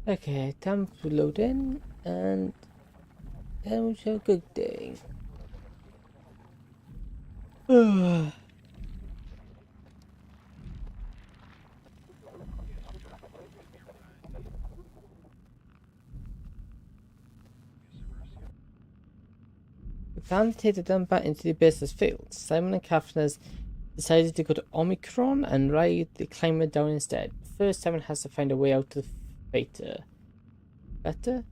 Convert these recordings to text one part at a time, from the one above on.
Okay, time to load in, and then we shall have a good day. We plan to take the dump back into the business field. Simon and Catherine has decided to go to Omicron and ride the climber down instead. First, Simon has to find a way out of the freighter. Better?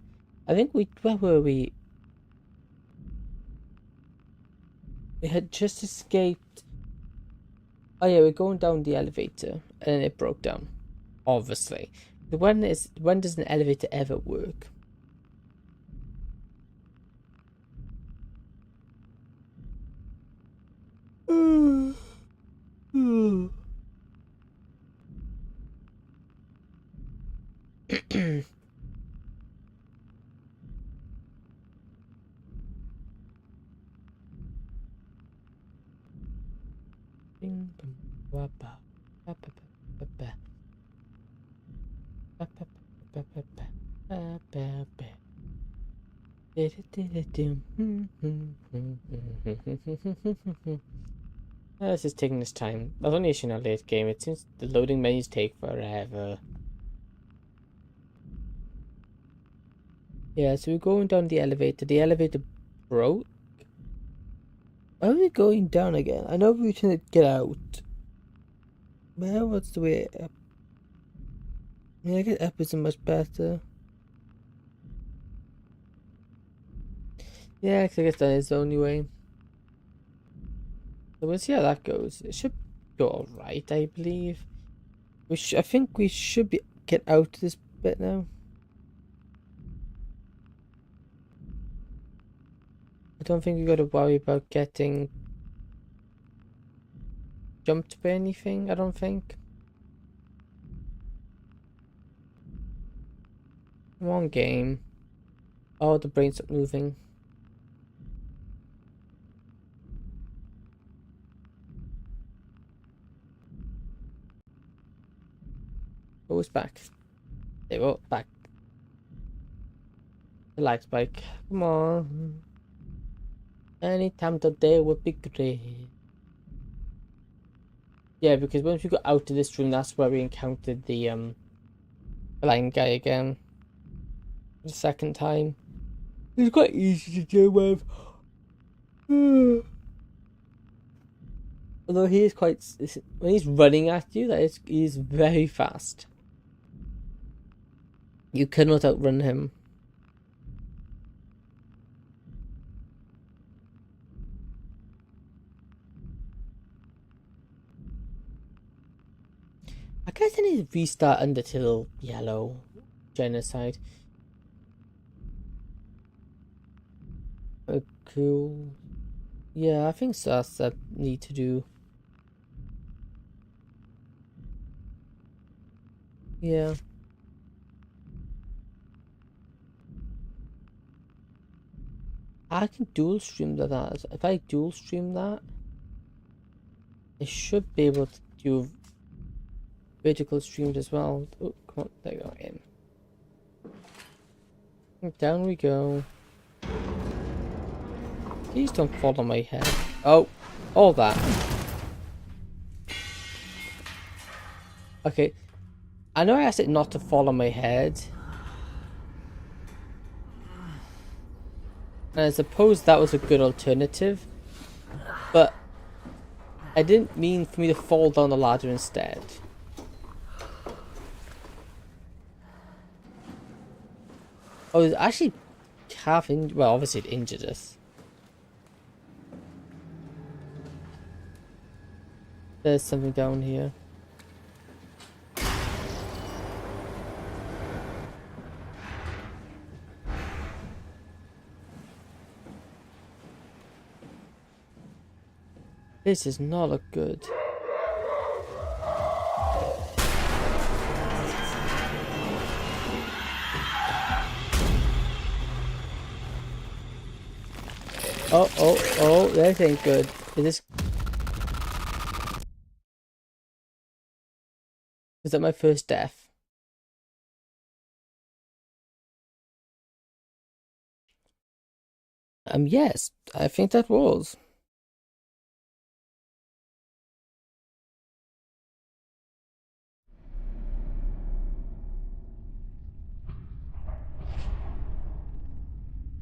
I think where were we? We had just escaped. Oh yeah, we're going down the elevator and it broke down. Obviously. When does an elevator ever work? This is taking this time. That's only issue in a late game. It seems the loading menus take forever. Yeah, so we're going down the elevator. The elevator broke. Why are we going down again? I know we're trying to get out. Well, what's the way up? I get up isn't much better. Yeah, 'cause I guess that is the only way. So we'll see how that goes. It should go alright, I believe. I think we should get out of this bit now. I don't think we got to worry about getting jumped by anything, I don't think. One game. Oh, the brain stopped moving. Oh, it's back. There we go, back. The lag spike. Come on. Any time today would be great. Yeah, because once we got out of this room, that's where we encountered the blind guy again. The second time. It's quite easy to deal with. Although he is quite, when he's running at you, he's very fast. You cannot outrun him. I guess I need to restart Undertale Yellow Genocide. Oh, cool. Yeah, I think so. That's what I need to do. Yeah. I can dual stream that. If I dual stream that, I should be able to do vertical streams as well. Oh, come on, there we go. In. Down we go. Please don't fall on my head. Oh, all that. Okay. I know I asked it not to fall on my head. And I suppose that was a good alternative. But I didn't mean for me to fall down the ladder instead. Oh, it actually half injured. Well, obviously it injured us. There's something down here. This does not look good. Oh, that ain't good. Is that my first death? Yes, I think that was.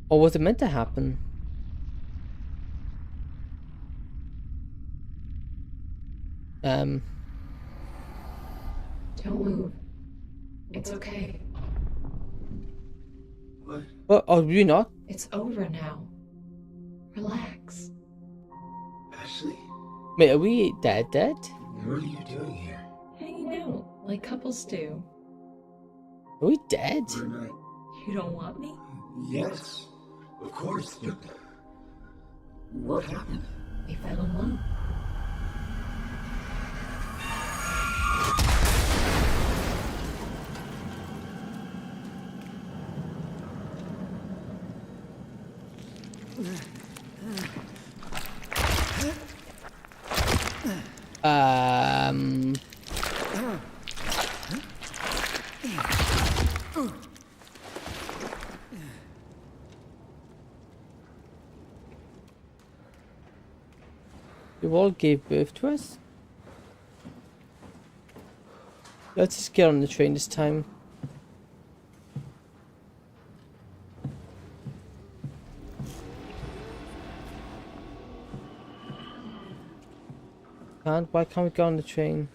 Or was it meant to happen? Don't move. It's okay. What? What? Oh, you not? It's over now. Relax. Ashley? Wait, are we dead? What are you doing here? Hanging out like couples do. Are we dead? We're not. You don't want me? Yes, of course, but. What happened? We fell in love. Um. You all gave birth to us? Let's just get on the train this time. And why can't we go on the train?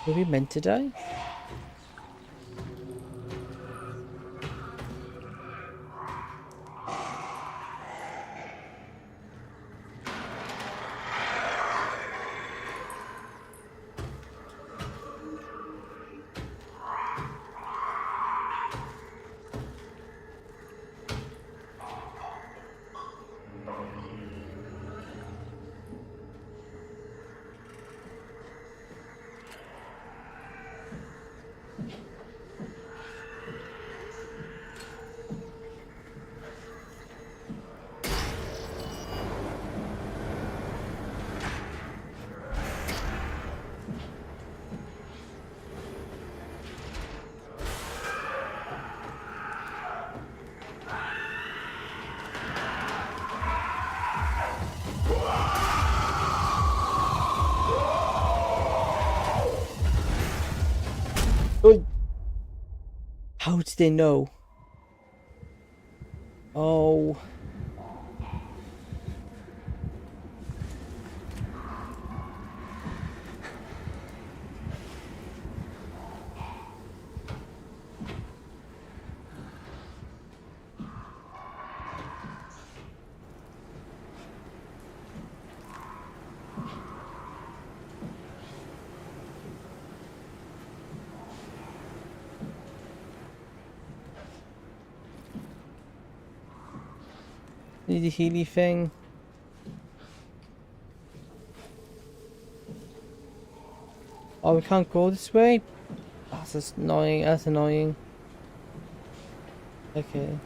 Were we meant to die? Oh, how did they know? Oh. Need a Healy thing. Oh, we can't go this way? That's just annoying. That's annoying. Okay.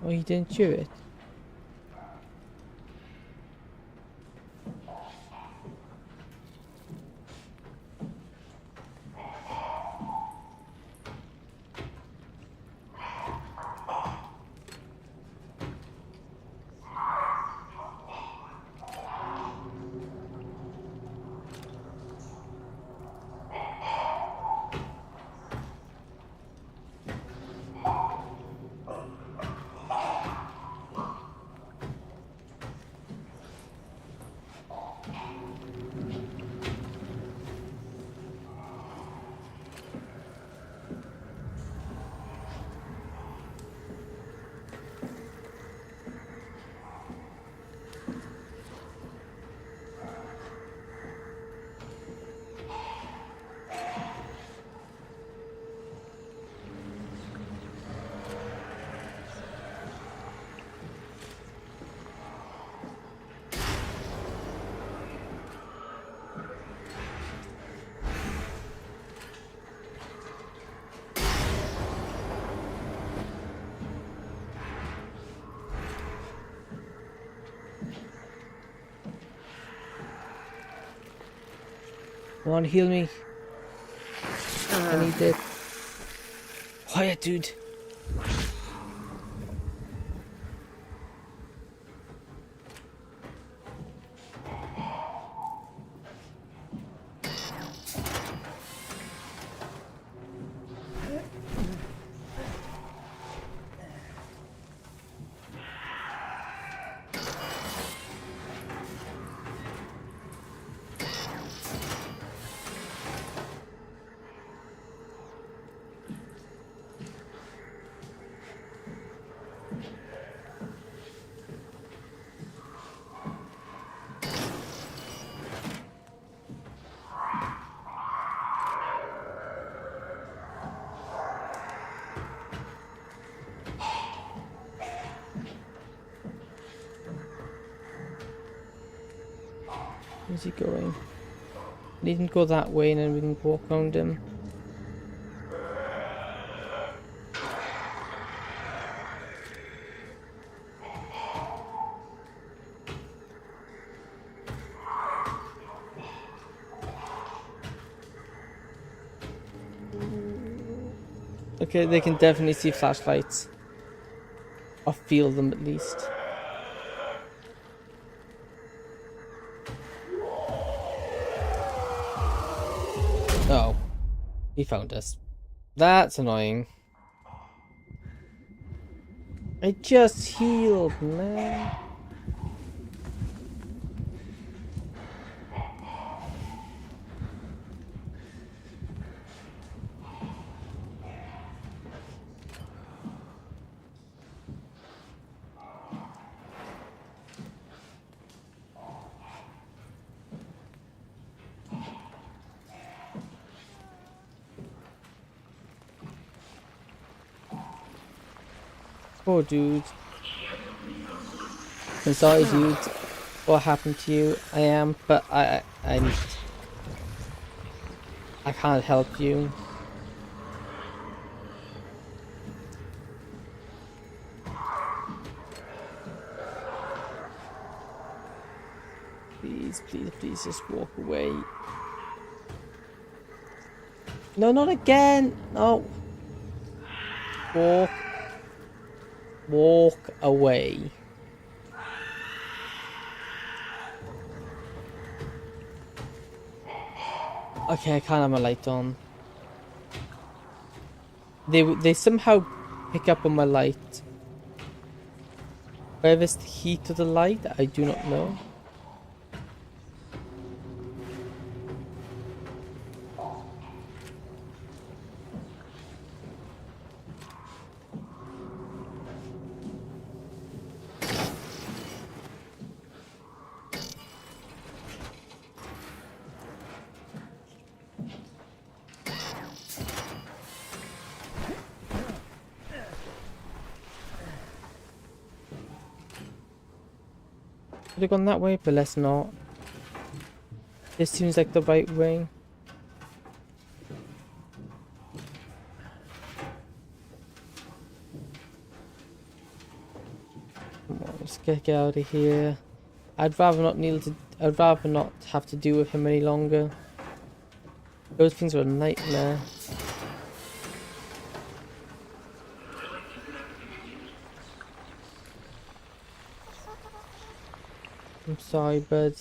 Oh, you didn't chew it? Come on, heal me. I need it. Quiet, dude. Where's he going? He didn't go that way and then we can walk around him. Okay, they can definitely see flashlights. Or feel them at least. Oh. He found us. That's annoying. I just healed, man. Poor dude. I'm sorry, dude. What happened to you? I am, but I can't help you. Please, please, please, just walk away. No, not again. No. Walk away. Okay, I can't have my light on. They somehow pick up on my light. Whether it's the heat of the light, I do not know. Could have gone that way, but let's not. This seems like the right way. Let's get out of here. I'd rather not I'd rather not have to deal with him any longer. Those things are a nightmare. I'm sorry, bud.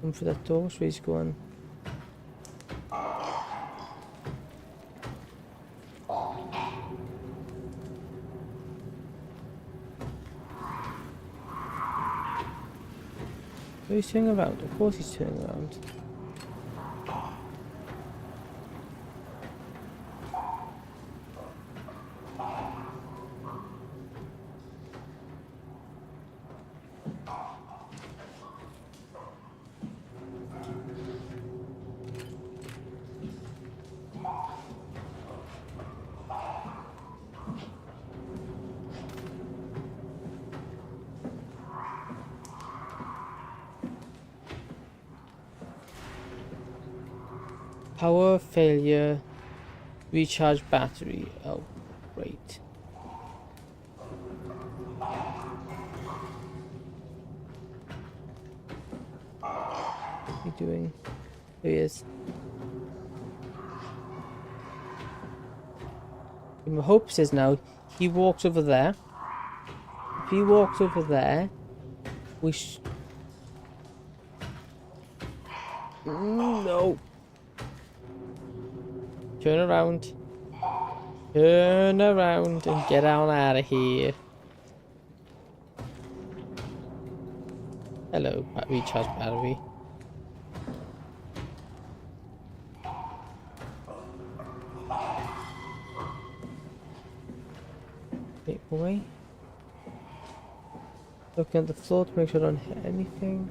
Come for that door, where he's going. Oh, he's turning around. Of course he's turning around. Power failure. Recharge battery. Oh, great. What's he doing? There he is. And my hopes is now he walks over there. If he walks over there, we no. Turn around. Turn around and get on out of here. Hello, recharge battery. Take away. Looking at the floor to make sure I don't hit anything.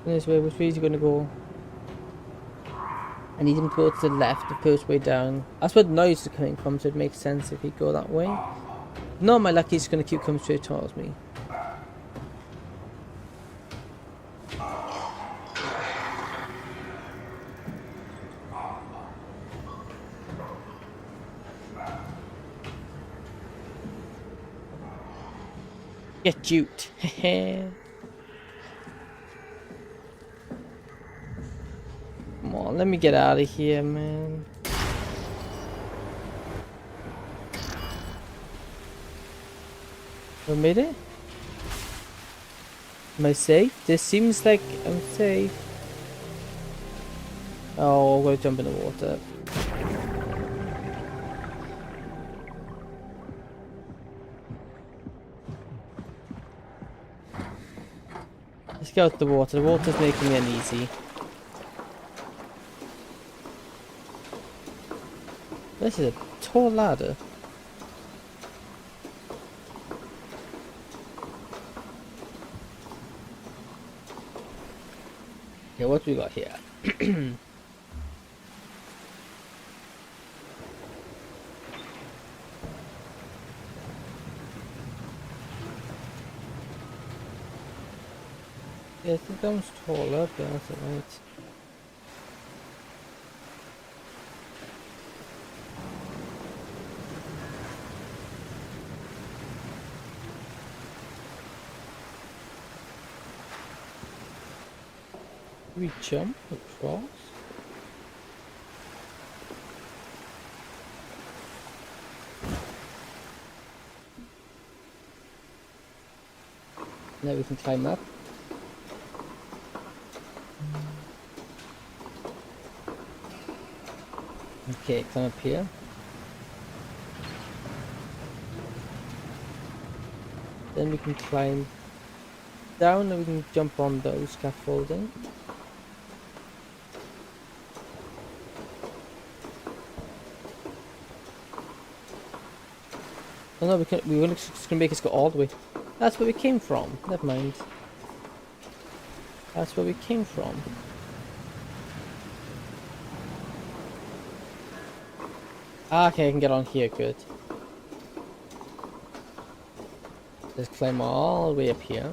This way, which way is he gonna go? I need him to go to the left, the first way down. That's where the noise is coming from, so it makes sense if he go that way. Not my luck, he's gonna keep coming straight towards me. Get juked. Hehe. Come on, let me get out of here, man. I made it? Am I safe? This seems like I'm safe. Oh, I'm gonna jump in the water. Let's get out the water. The water's making me uneasy. This is a tall ladder. Okay, what do we got here? Yeah, it becomes taller, yeah, that's right. We jump across. Now we can climb up. Okay, climb up here. Then we can climb down and we can jump on those scaffolding. Oh no, we're just gonna make us go all the way. That's where we came from. Never mind. That's where we came from. Ah, okay, I can get on here, good. Let's climb all the way up here.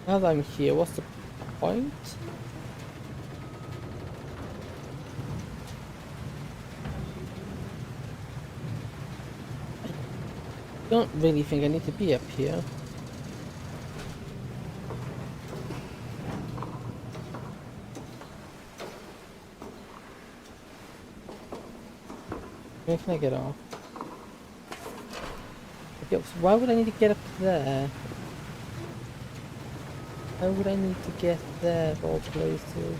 Now that I'm here, what's the point? I don't really think I need to be up here. Where can I get off? Okay, so why would I need to get up there? Why would I need to get there of all places?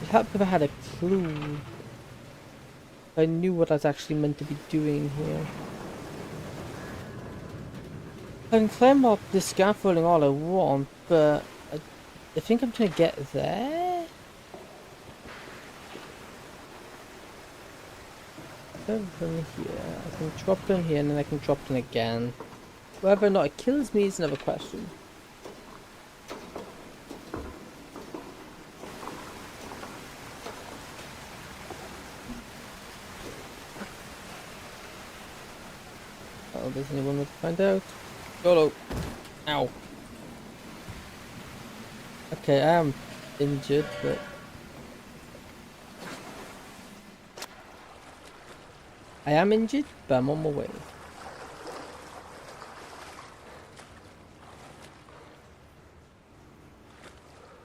It'd help if I had a clue. If I knew what I was actually meant to be doing here. I can climb up this scaffolding all I want, but I think I'm trying to get there. From here, I can drop down here and then I can drop down again. Whether or not it kills me is another question. Oh, there's only one way to find out. Solo. Ow. Okay, I am injured, but I'm on my way.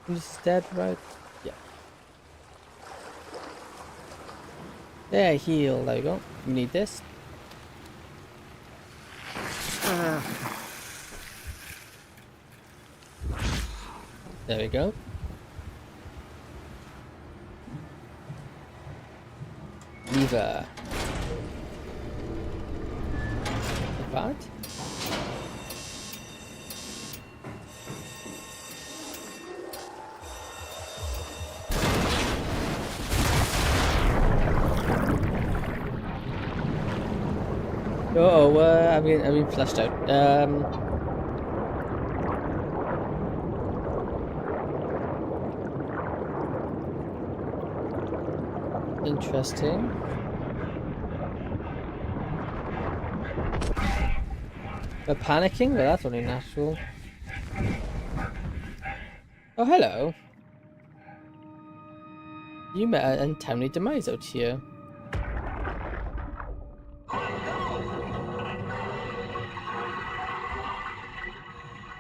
This is dead, right? Yeah. There, heal. There you go. We need this. There we go. Lever. What? I've been flushed out. Interesting. We're panicking? Well, that's only natural. Oh, hello. You met an untimely demise out here.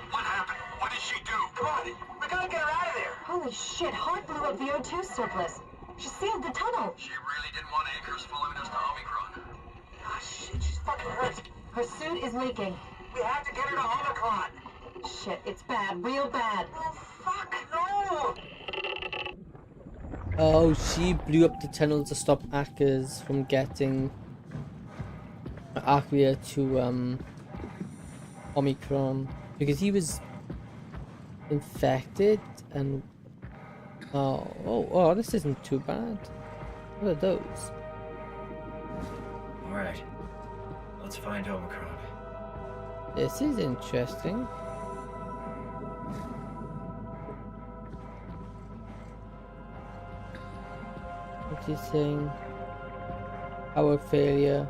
What happened? What did she do? Come on, we gotta get her out of there. Holy shit, Hart blew up the O2 surplus. She sealed the tunnel. She really didn't want anchors following us to Omicron. Ah, shit, she's fucking hurt. Her suit is leaking. We have to get her to Omicron. Shit, it's bad, real bad. Oh, fuck, no! Oh, she blew up the tunnel to stop hackers from getting Aquia to Omicron because he was infected and oh, this isn't too bad. What are those? All right, let's find Omicron. This is interesting. What is saying? Power failure.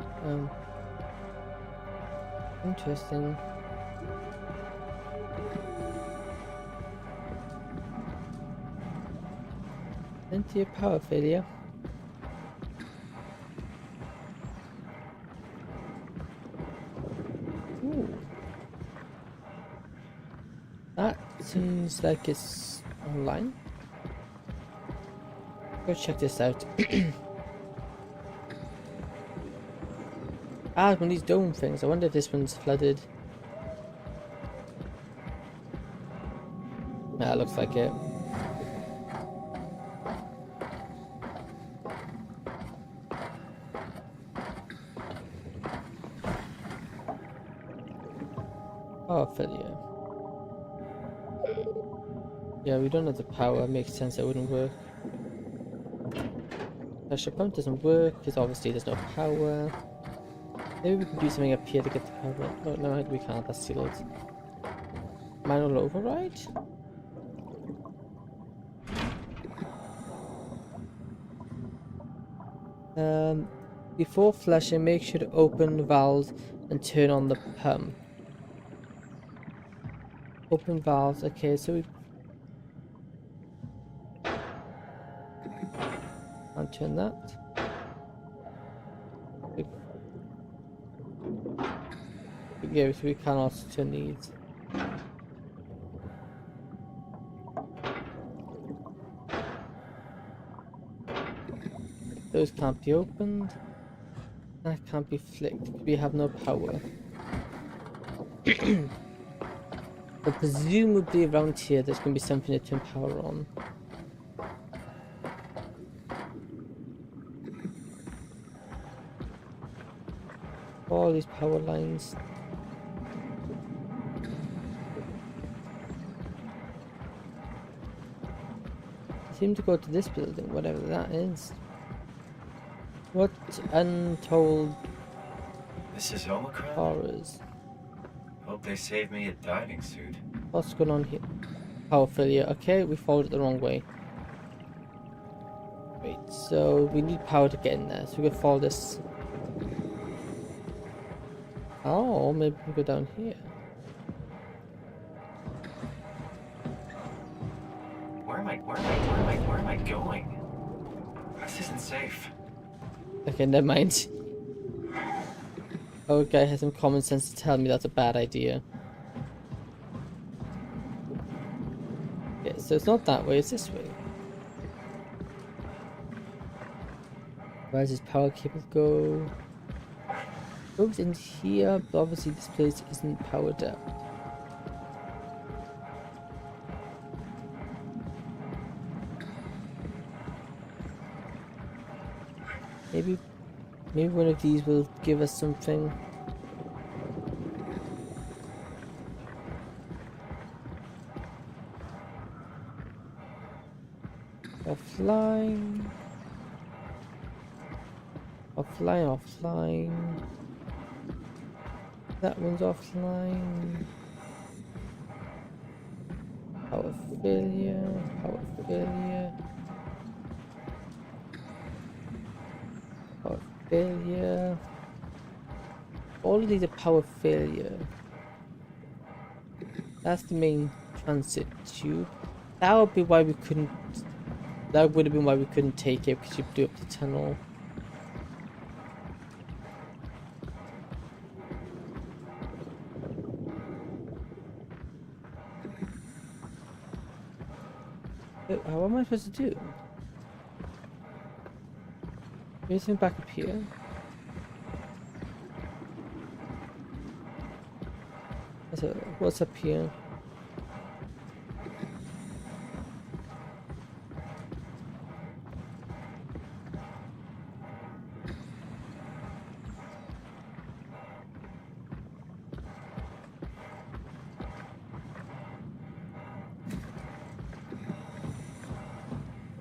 Interesting. Plenty of power failure. Ooh. That seems like it's online. Go check this out. Ah, one of these dome things. I wonder if this one's flooded. Yeah, looks like it. Oh, failure. Yeah, we don't have the power. Makes sense that wouldn't work. Pressure pump doesn't work because obviously there's no power. Maybe we can do something up here to get the power. Oh no, we can't. That's sealed. Manual override? Before flushing, make sure to open the valves and turn on the pump. Open valves. Okay, so we can't turn that. Yeah, so we can also turn these. Those can't be opened. That can't be flicked because we have no power. But presumably around here there's going to be something to turn power on. All these power lines. They seem to go to this building, whatever that is. What untold This is Omicron? horrors. Hope they saved me a diving suit. What's going on here? Power failure. Okay, we followed it the wrong way. Wait, so we need power to get in there, so we can follow this. Oh, maybe we can go down here. Where am I going? This isn't safe. Okay, never mind. Oh, guy has some common sense to tell me that's a bad idea. Yeah, so it's not that way, it's this way. Where does this power cable go? Goes in here, but obviously this place isn't powered up. Maybe one of these will give us something. Offline. Offline. That one's offline. Power failure. Power failure. Power failure. All of these are power failure. That's the main transit tube. That would be why we couldn't. That would have been why we couldn't take it, because you blew up the tunnel. What am I supposed to do? Anything back up here? So, what's up here?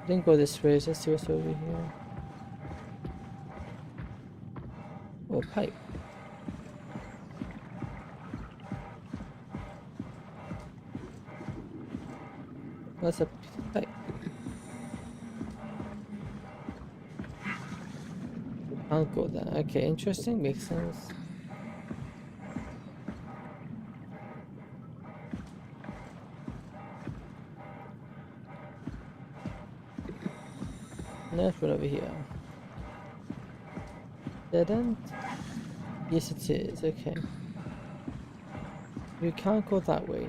Didn't go this way. Let's see what's over here. Oh, pipe. What's a pipe? I'll go there. Okay, interesting. Makes sense. Let's run over here. Dead end? Yes, it is. Okay. We can't go that way.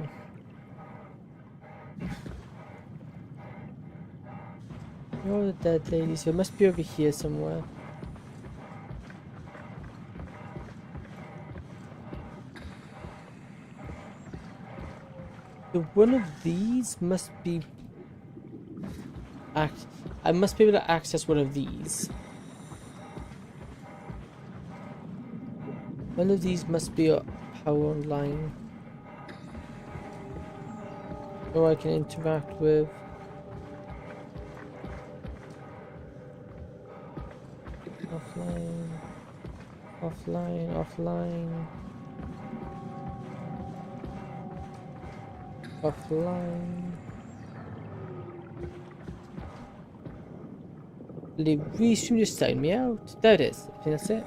You're the dead lady, so it must be over here somewhere. So one of these must be I must be able to access one of these. One of these must be a power line. Or I can interact with. Offline. Offline, offline. Offline. The restream just signed me out. There it is. I think that's it.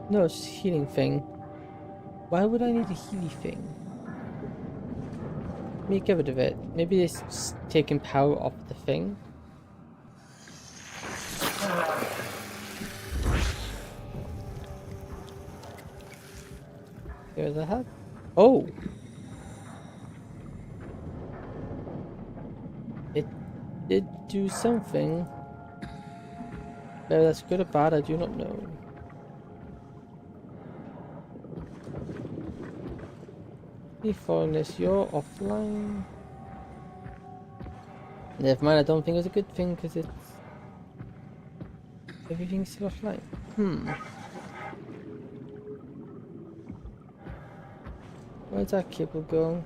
No, it's just a healing thing. Why would I need a healing thing? Let me get rid of it. Maybe it's just taking power off the thing. Where the heck? Oh! It did do something. Whether that's good or bad, I do not know. Foreigners, you're offline. Never mind, I don't think it's a good thing because it's everything's still offline. Where's that cable go?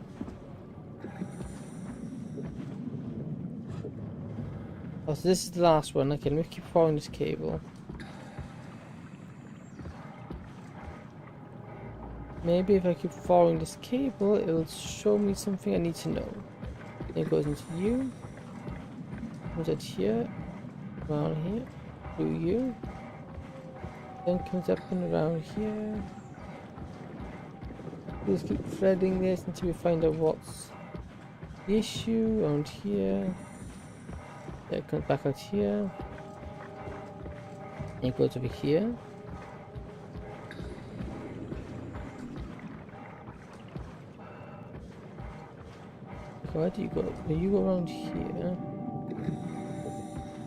Oh, so this is the last one. Okay, let me keep following this cable. Maybe if I keep following this cable, it will show me something I need to know. It goes into you. Comes out here. Around here. Through you. Then comes up and around here. We just keep threading this until we find out what's the issue. Around here. Then it comes back out here. And it goes over here. Where do you go? You go around here.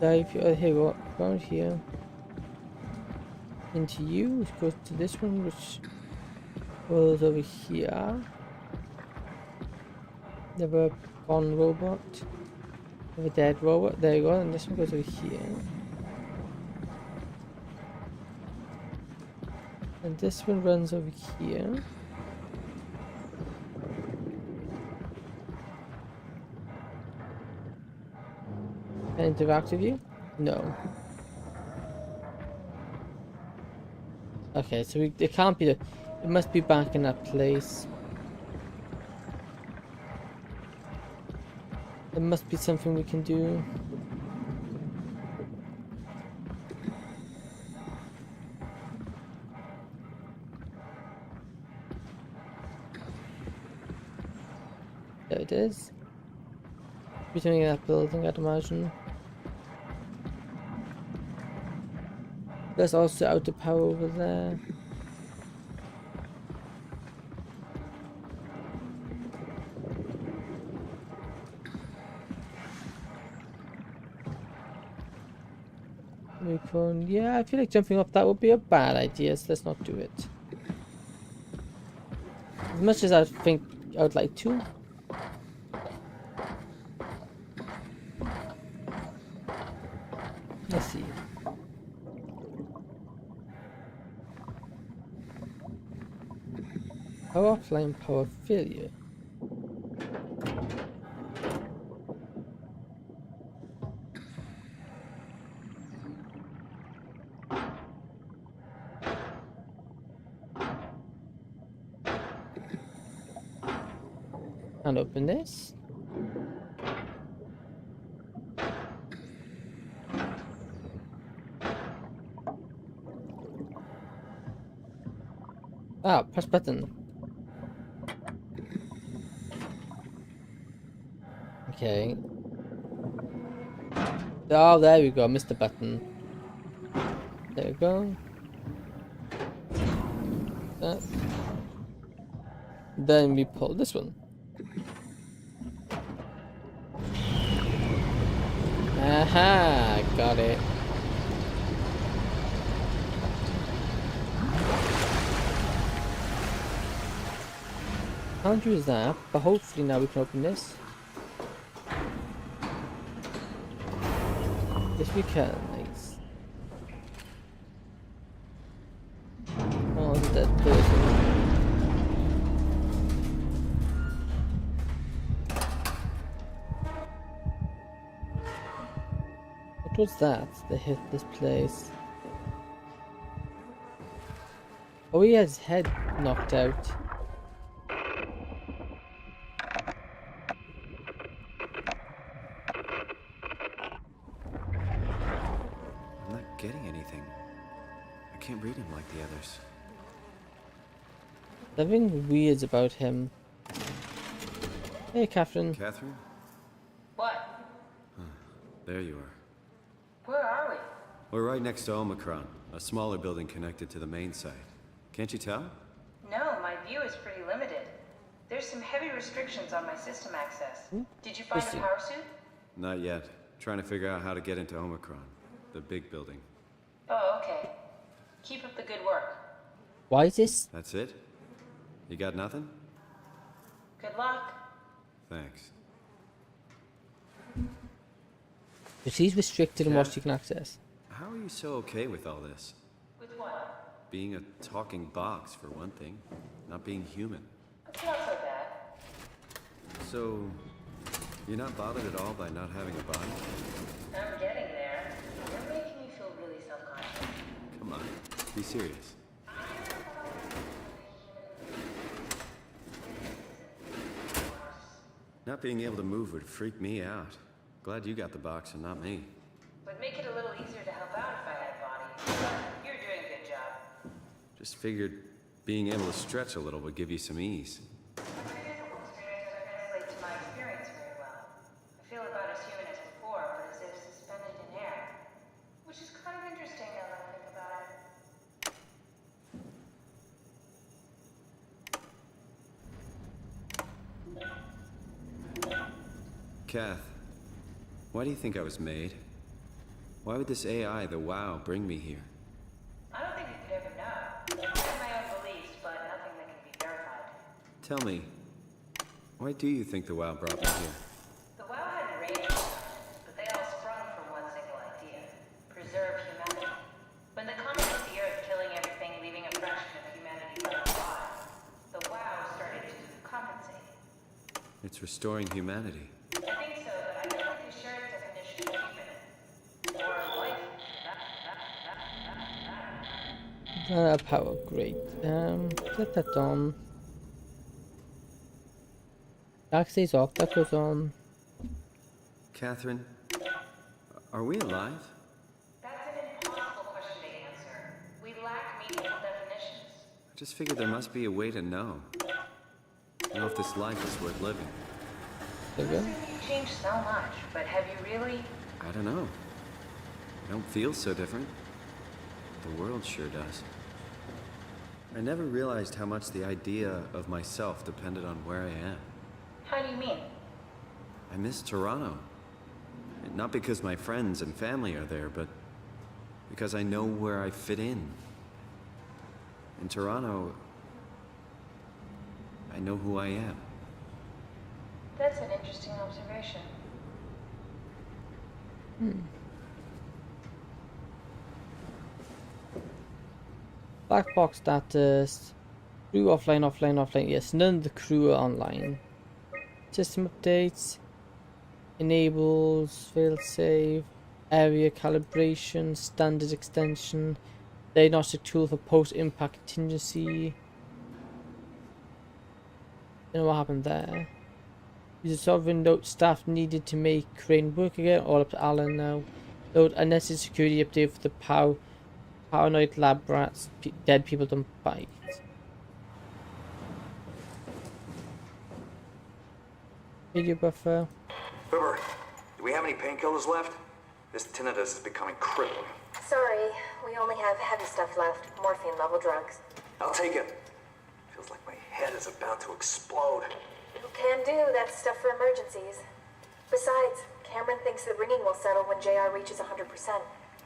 Dive. Here, go around here. Into you, which goes to this one, which goes over here. Never gone robot. Never dead robot. There you go. And this one goes over here. And this one runs over here. Can I interact with you? No. Okay, so it can't be it must be back in that place. There must be something we can do. There it is. Between that building, I'd imagine. There's also outer power over there. Yeah, I feel like jumping up that would be a bad idea, so let's not do it. As much as I think I would like to. Let's see. Power offline, power failure. And open this. Ah, press button. Okay. Oh, there we go. Missed the button. There we go. That. Then we pull this one. Ha! Got it. Can't use that, but hopefully now we can open this. Yes, we can. Nice. Oh, the dead person. What was that? They hit this place. Oh, he had his head knocked out. I'm not getting anything. I can't read him like the others. Something weird about him. Hey, Catherine. Catherine? What? There you are. Where are we? We're right next to Omicron, a smaller building connected to the main site. Can't you tell? No, my view is pretty limited. There's some heavy restrictions on my system access. Did you find a Listen. power suit? Not yet. Trying to figure out how to get into Omicron, the big building. Oh, okay. Keep up the good work. Why is this? That's it? You got nothing? Good luck. Thanks. So she's restricted in what she can access. How are you so okay with all this? With what? Being a talking box, for one thing. Not being human. It's not so bad. So, you're not bothered at all by not having a body? I'm getting there. You're making me feel really self-conscious. Come on, be serious. Not being able to move would freak me out. Glad you got the box and not me. Would make it a little easier to help out if I had a body. But you're doing a good job. Just figured being able to stretch a little would give you some ease. My physical experience doesn't translate to my experience very well. I feel about as human as before, but as if suspended in air. Which is kind of interesting now that I think about it. Kath, why do you think I was made? Why would this AI, the WoW, bring me here? I don't think you could ever know. I have my own beliefs, but nothing that can be verified. Tell me, why do you think the WoW brought me here? The WoW had range, but they all sprung from one single idea: preserve humanity. When the comet hit the Earth, killing everything, leaving a fraction of humanity left alive, the WoW started to compensate. It's restoring humanity. I think so, but I don't think the shared definition of human or life. Power, great. Set that on. That stays off, that goes on. Catherine, are we alive? That's an impossible question to answer. We lack meaningful definitions. I just figured there must be a way to know. Know if this life is worth living. There we go. You've changed so much, but have you really? I don't know. I don't feel so different. The world sure does. I never realized how much the idea of myself depended on where I am. How do you mean? I miss Toronto. Not because my friends and family are there, but because I know where I fit in. In Toronto, I know who I am. That's an interesting observation. Black box status. Crew offline, offline, offline. Yes, none of the crew are online. System updates. Enables failsafe. Area calibration. Standard extension. Diagnostic tool for post-impact contingency. Don't know what happened there. Use a sovereign note staff needed to make crane work again. All up to Alan now. Load unnecessary security update for the paranoid lab rats. Dead people don't bite. Video buffer. Vtuber, do we have any painkillers left? This tinnitus is becoming crippling. Sorry, we only have heavy stuff left. Morphine level drugs. I'll take it. Feels like my head is about to explode. Can do, that's stuff for emergencies. Besides, Cameron thinks the ringing will settle when JR reaches 100%.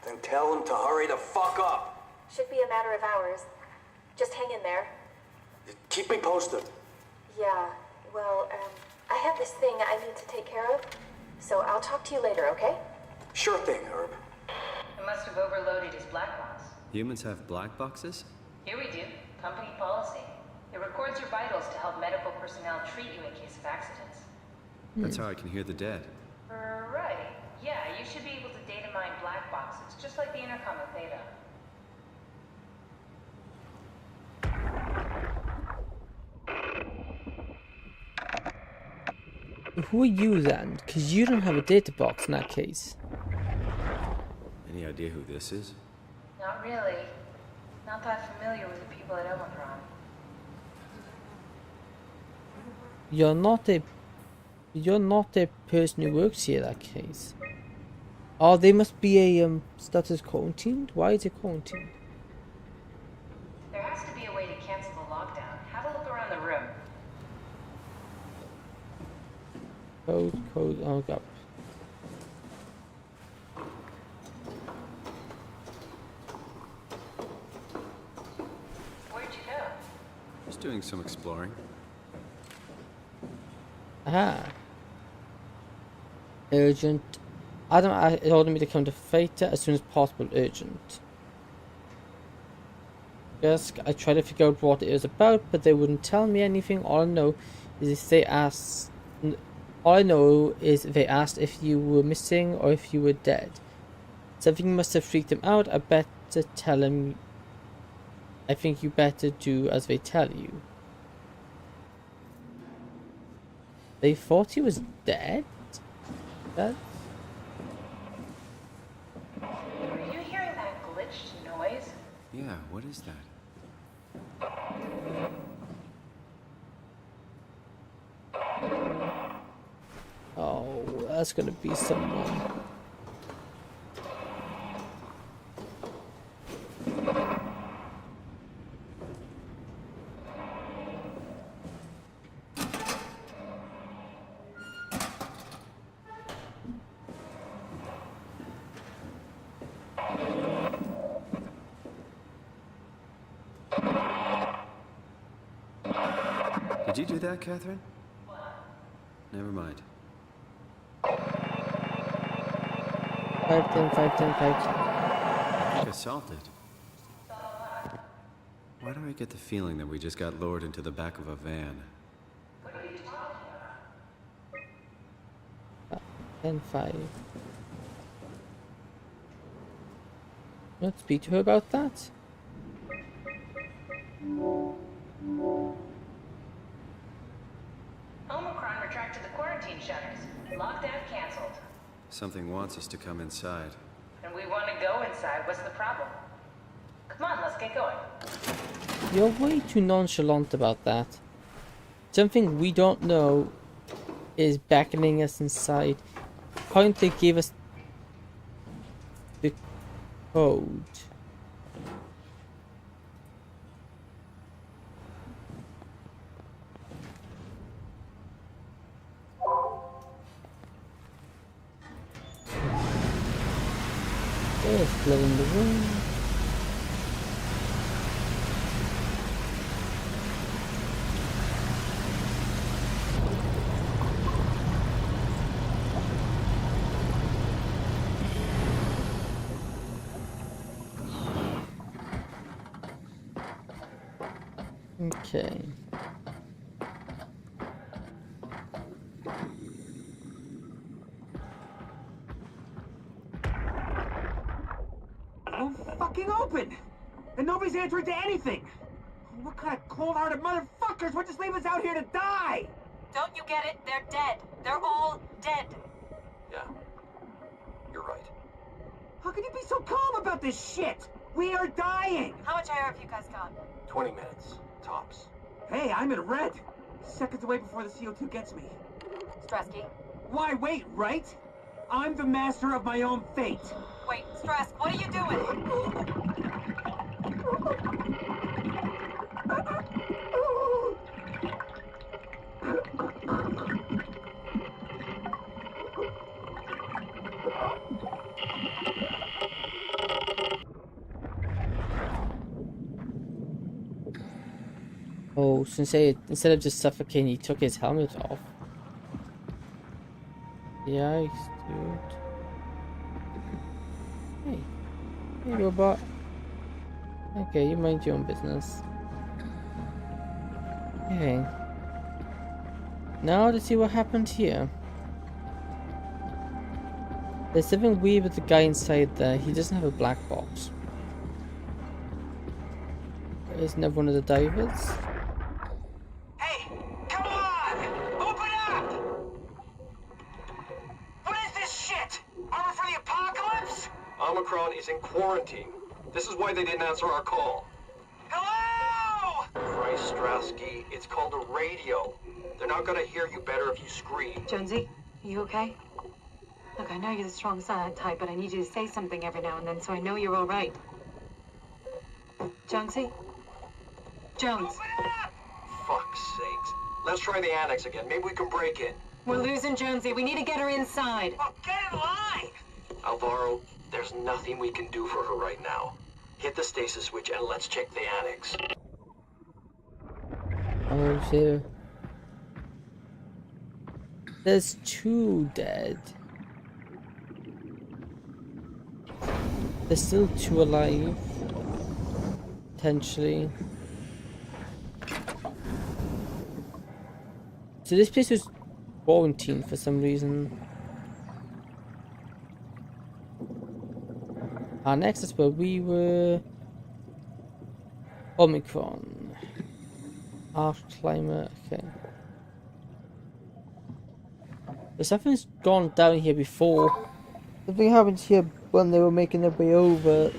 Then tell him to hurry the fuck up. Should be a matter of hours. Just hang in there. Keep me posted. Yeah, well, I have this thing I need to take care of, so I'll talk to you later, okay? Sure thing, Herb. I must have overloaded his black box. Humans have black boxes? Here we do. Company policy. It records your vitals to help medical personnel treat you in case of accidents. That's how I can hear the dead. Right. Yeah, you should be able to data mine black boxes, just like the intercom of Theta. Who are you then? Because you don't have a data box in that case. Any idea who this is? Not really. Not that familiar with the people at Omicron. You're not a person who works here in that case. Oh, they must be a status quarantined? Why is it quarantined? There has to be a way to cancel the lockdown. Have a look around the room. Code, oh god. Where'd you go? Just doing some exploring. Aha. Urgent. Adam ordered me to come to Theta as soon as possible. Urgent. Yes, I tried to figure out what it was about, but they wouldn't tell me anything. All I know is they asked if you were missing or if you were dead. Something must have freaked them out. I better tell him. I think you better do as they tell you. They thought he was dead? That? Were you hearing that glitched noise? Yeah, what is that? Oh, that's gonna be someone. Did you do that, Catherine? Never mind. 510, 510, 510. I think I solved it. Why do I get the feeling that we just got lowered into the back of a van? 10, 5. Let's speak to her about that. Omicron retracted the quarantine shutters. Lockdown canceled. Something wants us to come inside. And we want to go inside. What's the problem? Come on, let's get going. You're way too nonchalant about that. Something we don't know is beckoning us inside. Apparently gave us the code. There's blood in the room. Okay. Won't fucking open! And nobody's answering to anything! What kind of cold-hearted motherfuckers would just leave us out here to die? Don't you get it? They're dead. They're all dead. Yeah. You're right. How can you be so calm about this shit? We are dying! How much air have you guys got? 20 minutes. Tops. Hey, I'm in red. Seconds away before the CO2 gets me. Stresky. Why wait, right? I'm the master of my own fate. Wait, Strask, what are you doing? Oh, so instead of just suffocating, he took his helmet off. Yikes, dude. Hey. Hey, robot. Okay, you mind your own business. Okay. Now to see what happened here. There's something weird with the guy inside there. He doesn't have a black box. There's another one of the divers. Hey, come on! Open up! What is this shit? Armor for the apocalypse? Omicron is in quarantine. This is why they didn't answer our call. Hello! Christ, Strasky, it's called a radio. They're not gonna hear you better if you scream. Jonesy, are you okay? Look, I know you're the strong silent type, but I need you to say something every now and then so I know you're all right. Jonesy? Jones. Open up! Fuck's sakes. Let's try the annex again. Maybe we can break in. We're losing Jonesy. We need to get her inside. Well, get in line! Alvaro, there's nothing we can do for her right now. Hit the stasis switch and let's check the annex. Oh shit. There's 2 dead. There's still 2 alive. Potentially. So this place was quarantined for some reason. Next is where we were. Omicron. Arch climber. Okay. So something's gone down here before. Something happened here when they were making their way over.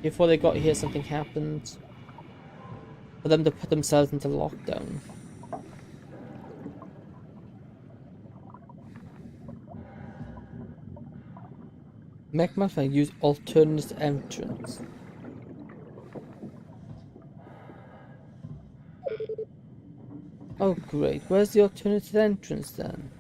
Before they got here, something happened. For them to put themselves into lockdown. Magma use alternate entrance. Oh great, where's the alternative entrance then?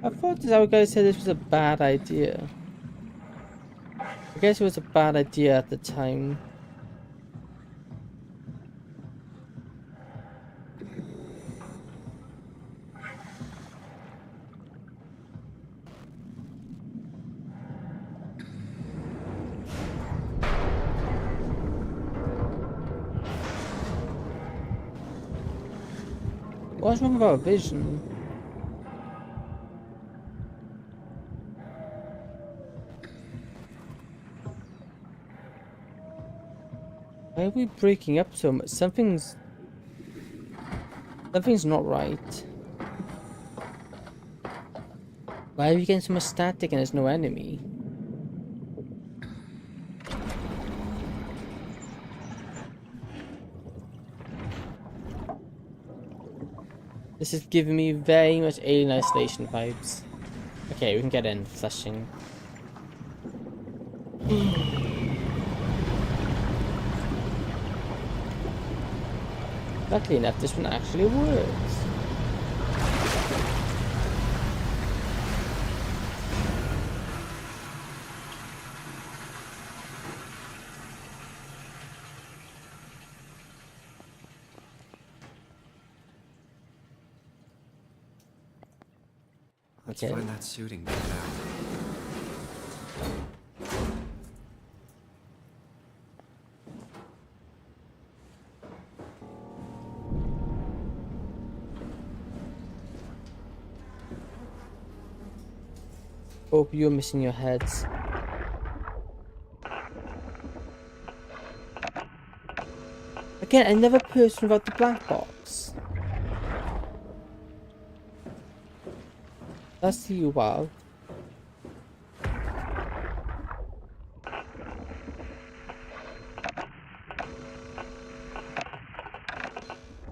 I thought this our guy said this was a bad idea. I guess it was a bad idea at the time. What's wrong with our vision? Why are we breaking up so much? Something's not right. Why are we getting so much static and there's no enemy? This is giving me very much Alien Isolation vibes. Okay, we can get in, flashing. Luckily enough, this one actually works. Let's Okay. find that suiting back out. Hope you're missing your heads. Again, another person without the black box. That's you, wow.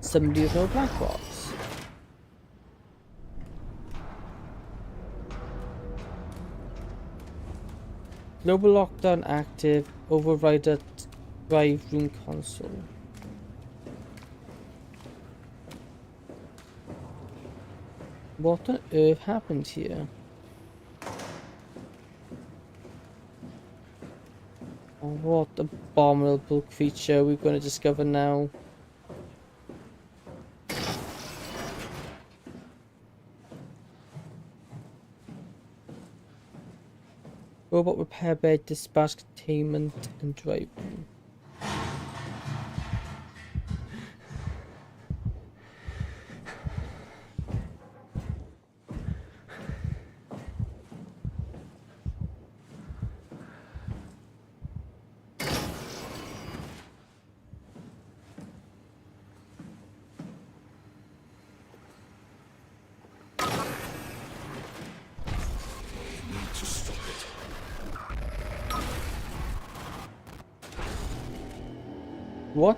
Somebody with no black box. Global lockdown active. Override at driving console. What on earth happened here? Oh, what abominable creature we're going to discover now. Robot repair bed, dispatch containment, and driving. What?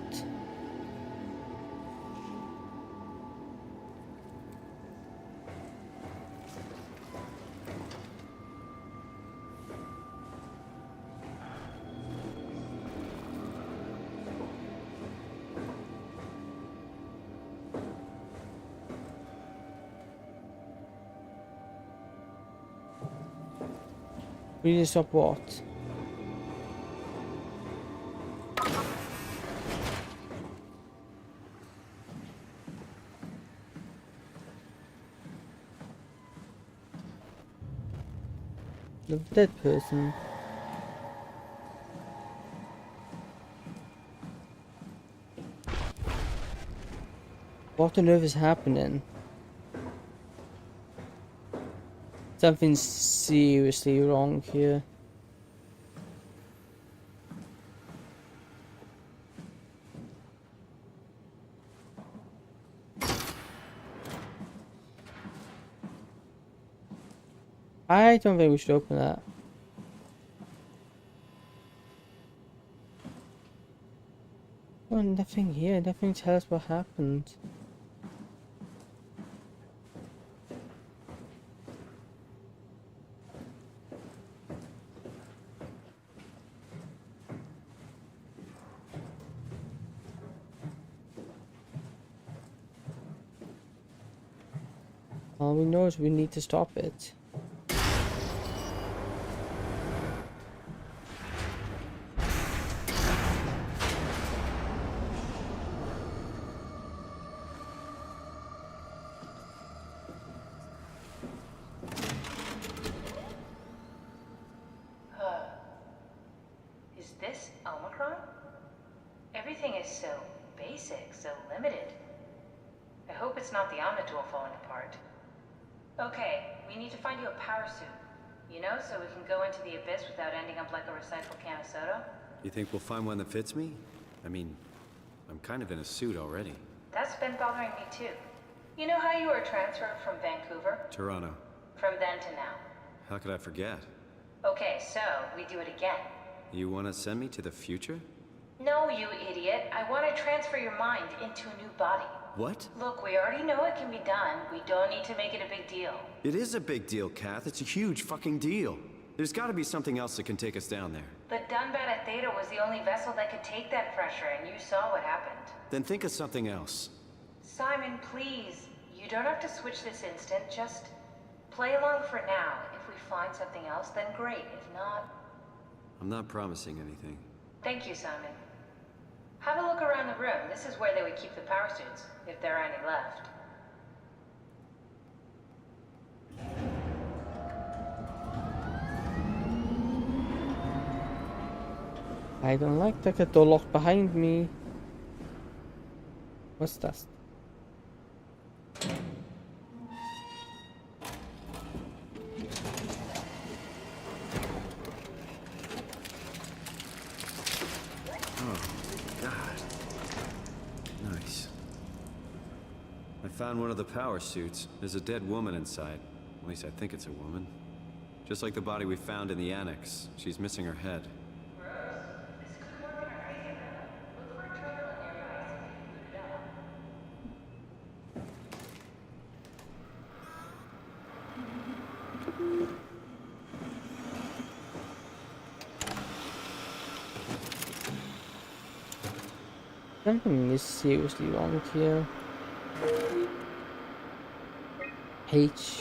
We need to stop what? The dead person. What on earth is happening? Something's seriously wrong here. I don't think we should open that. Oh, nothing here. Nothing tells us what happened. All we know is we need to stop it. Is this Omicron? Everything is so basic, so limited. I hope it's not the Omnitool falling apart. Okay, we need to find you a power suit. You know, so we can go into the abyss without ending up like a recycled can of soda. You think we'll find one that fits me? I mean, I'm kind of in a suit already. That's been bothering me too. You know how you were transferred from Vancouver? Toronto. From then to now. How could I forget? Okay, so we do it again. You want to send me to the future? No, you idiot. I want to transfer your mind into a new body. What? Look, we already know it can be done. We don't need to make it a big deal. It is a big deal, Kath. It's a huge fucking deal. There's got to be something else that can take us down there. But Dunbat at Theta was the only vessel that could take that pressure, and you saw what happened. Then think of something else. Simon, please. You don't have to switch this instant. Just play along for now. If we find something else, then great. If not... I'm not promising anything. Thank you, Simon. Have a look around the room. This is where they would keep the power suits, if there are any left. I don't like that door locked behind me. What's that? Found one of the power suits. There's a dead woman inside. At least I think it's a woman. Just like the body we found in the annex. She's missing her head. Something is seriously wrong here. H.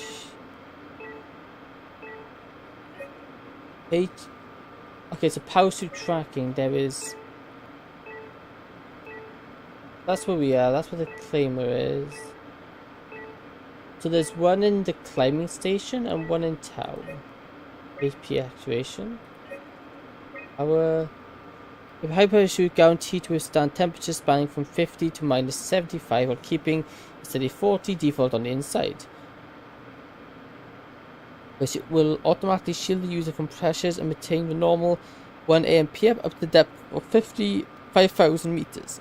Okay, so power suit tracking. There is. That's where we are. That's where the claimer is. So there's one in the climbing station and one in town. HP activation. Our hyper suit guaranteed to withstand temperatures spanning from 50 to minus 75 while keeping a steady 40 default on the inside. Which it will automatically shield the user from pressures and maintain the normal 1 AMPM up to the depth of 55,000 meters.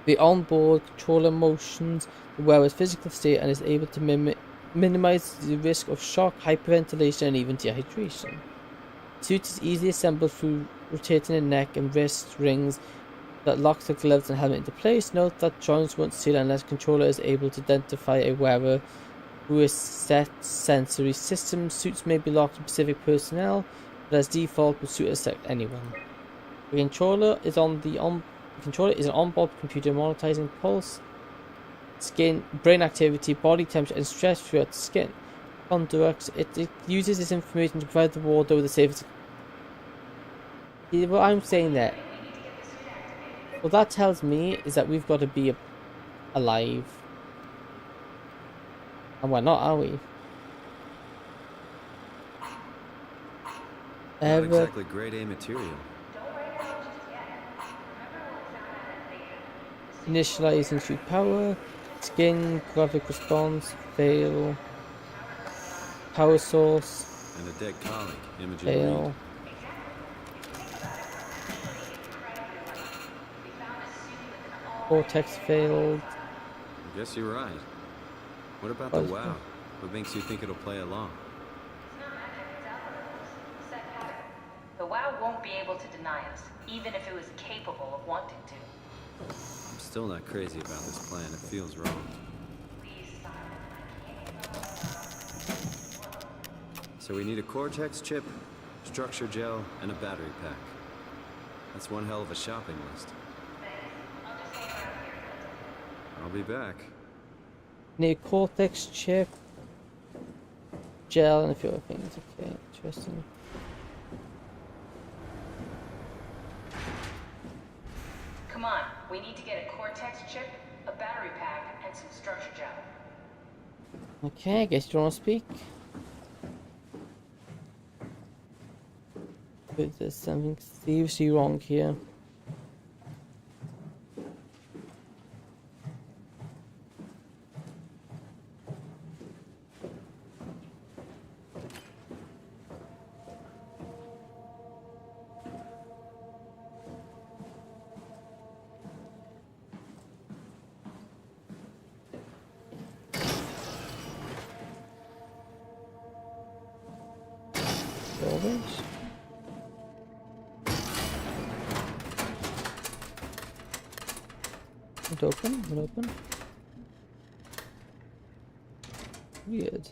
The onboard controller motions the wearer's physical state and is able to minimize the risk of shock, hyperventilation, and even dehydration. The suit is easily assembled through rotating the neck and wrist rings that locks the gloves and helmet into place. Note that joints won't seal unless the controller is able to identify a wearer who is set sensory systems. Suits may be locked to specific personnel, but as default will suit accept anyone. The controller is an onboard computer monitoring pulse, skin, brain activity, body temperature, and stress throughout the skin. It uses this information to provide the warder with the safest. What I'm saying there, what that tells me is that we've got to be alive. And we're not, are we? Not exactly grade A material. Initializing suit power, skin, graphic response, fail, power source, and a dead colleague, imaging fail. read. Cortex failed. I guess you're right. What about the WoW? What makes you think it'll play along? The WoW won't be able to deny us, even if it was capable of wanting to. I'm still not crazy about this plan. It feels wrong. So we need a Cortex chip, structure gel, and a battery pack. That's one hell of a shopping list. I'll be back. Need a Cortex chip, gel, and a few other things. Okay, interesting. Come on, we need to get a Cortex chip, a battery pack, and some structure gel. Okay, I guess you want to speak. But there's something seriously wrong here. Open. Weird.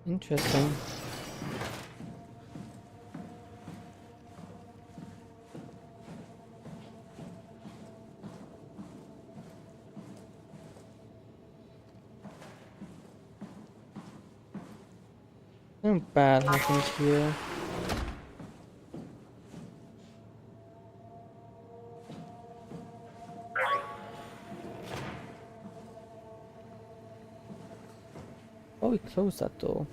Interesting. Something bad happens here. Oh, we closed that door.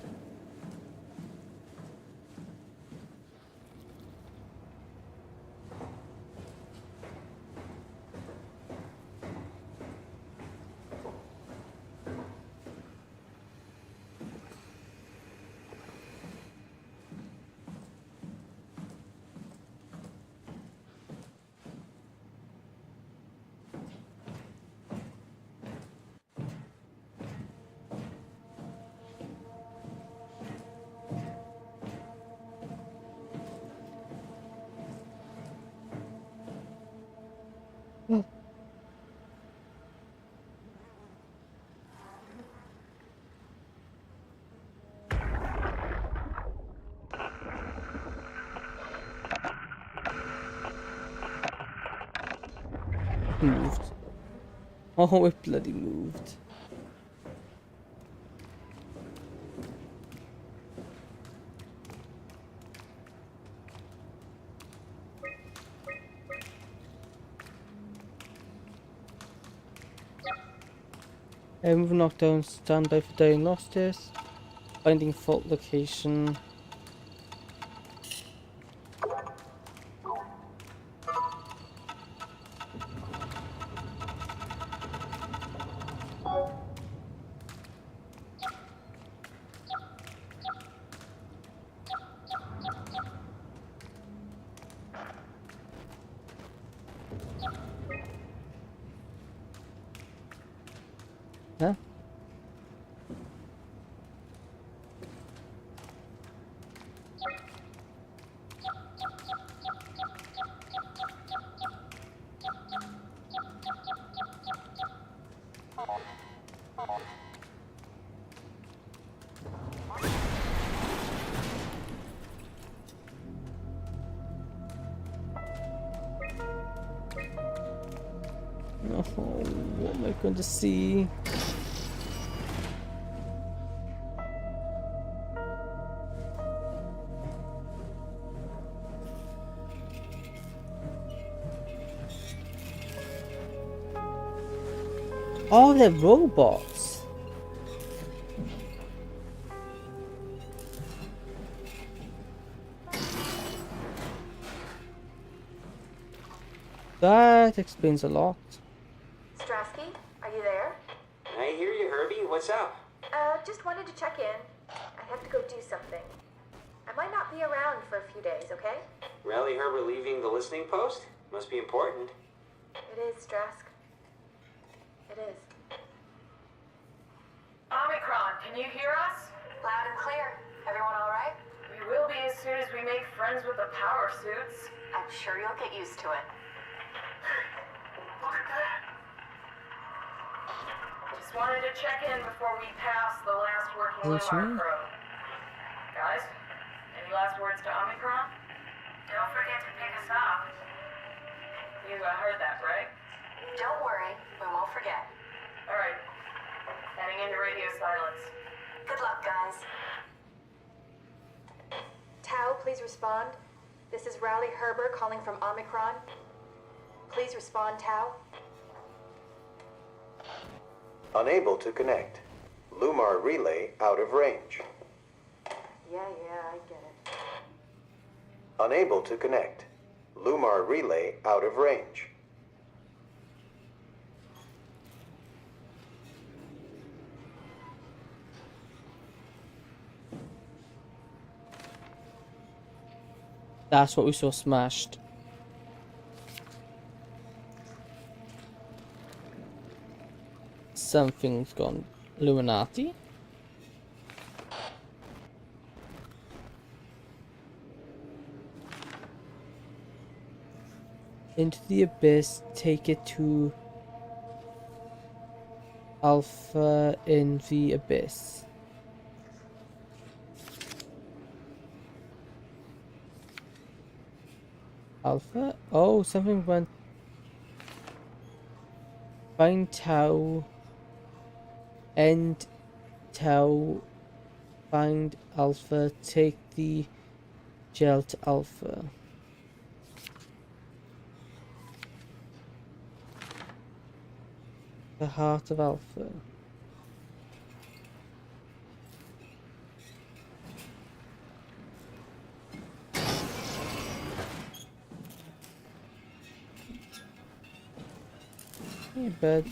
moved. Oh, it bloody moved. Moving knockdown, standby for diagnostics. Finding fault location. Huh? Oh, what am I going to see? Oh, they're robots. That explains a lot. Strasky, are you there? I hear you, Herbie. What's up? Just wanted to check in. I have to go do something. I might not be around for a few days, okay? Rally Herbert leaving the listening post? Must be important. It is, Strask. It is. Omicron, can you hear us? Loud and clear. Everyone all right? We will be as soon as we make friends with the power suits. I'm sure you'll get used to it. Look at that. Just wanted to check in before we pass the last working What's Lumar wrong? probe. Guys, any last words to Omicron? Don't forget to pick us up. You heard that, right? Don't worry, we won't forget. All right. Heading into radio silence. Good luck, guys. Tau, please respond. This is Rowley Herber calling from Omicron. Please respond, Tau. Unable to connect. Lumar relay out of range. Yeah, I get it. Unable to connect. Lumar relay out of range. That's what we saw smashed. Something's gone Illuminati. Into the abyss, take it to Alpha in the abyss. Alpha? Oh, something went. Find Tau. End Tau. Find Alpha. Take the gel to Alpha. The heart of Alpha. Hey, bud.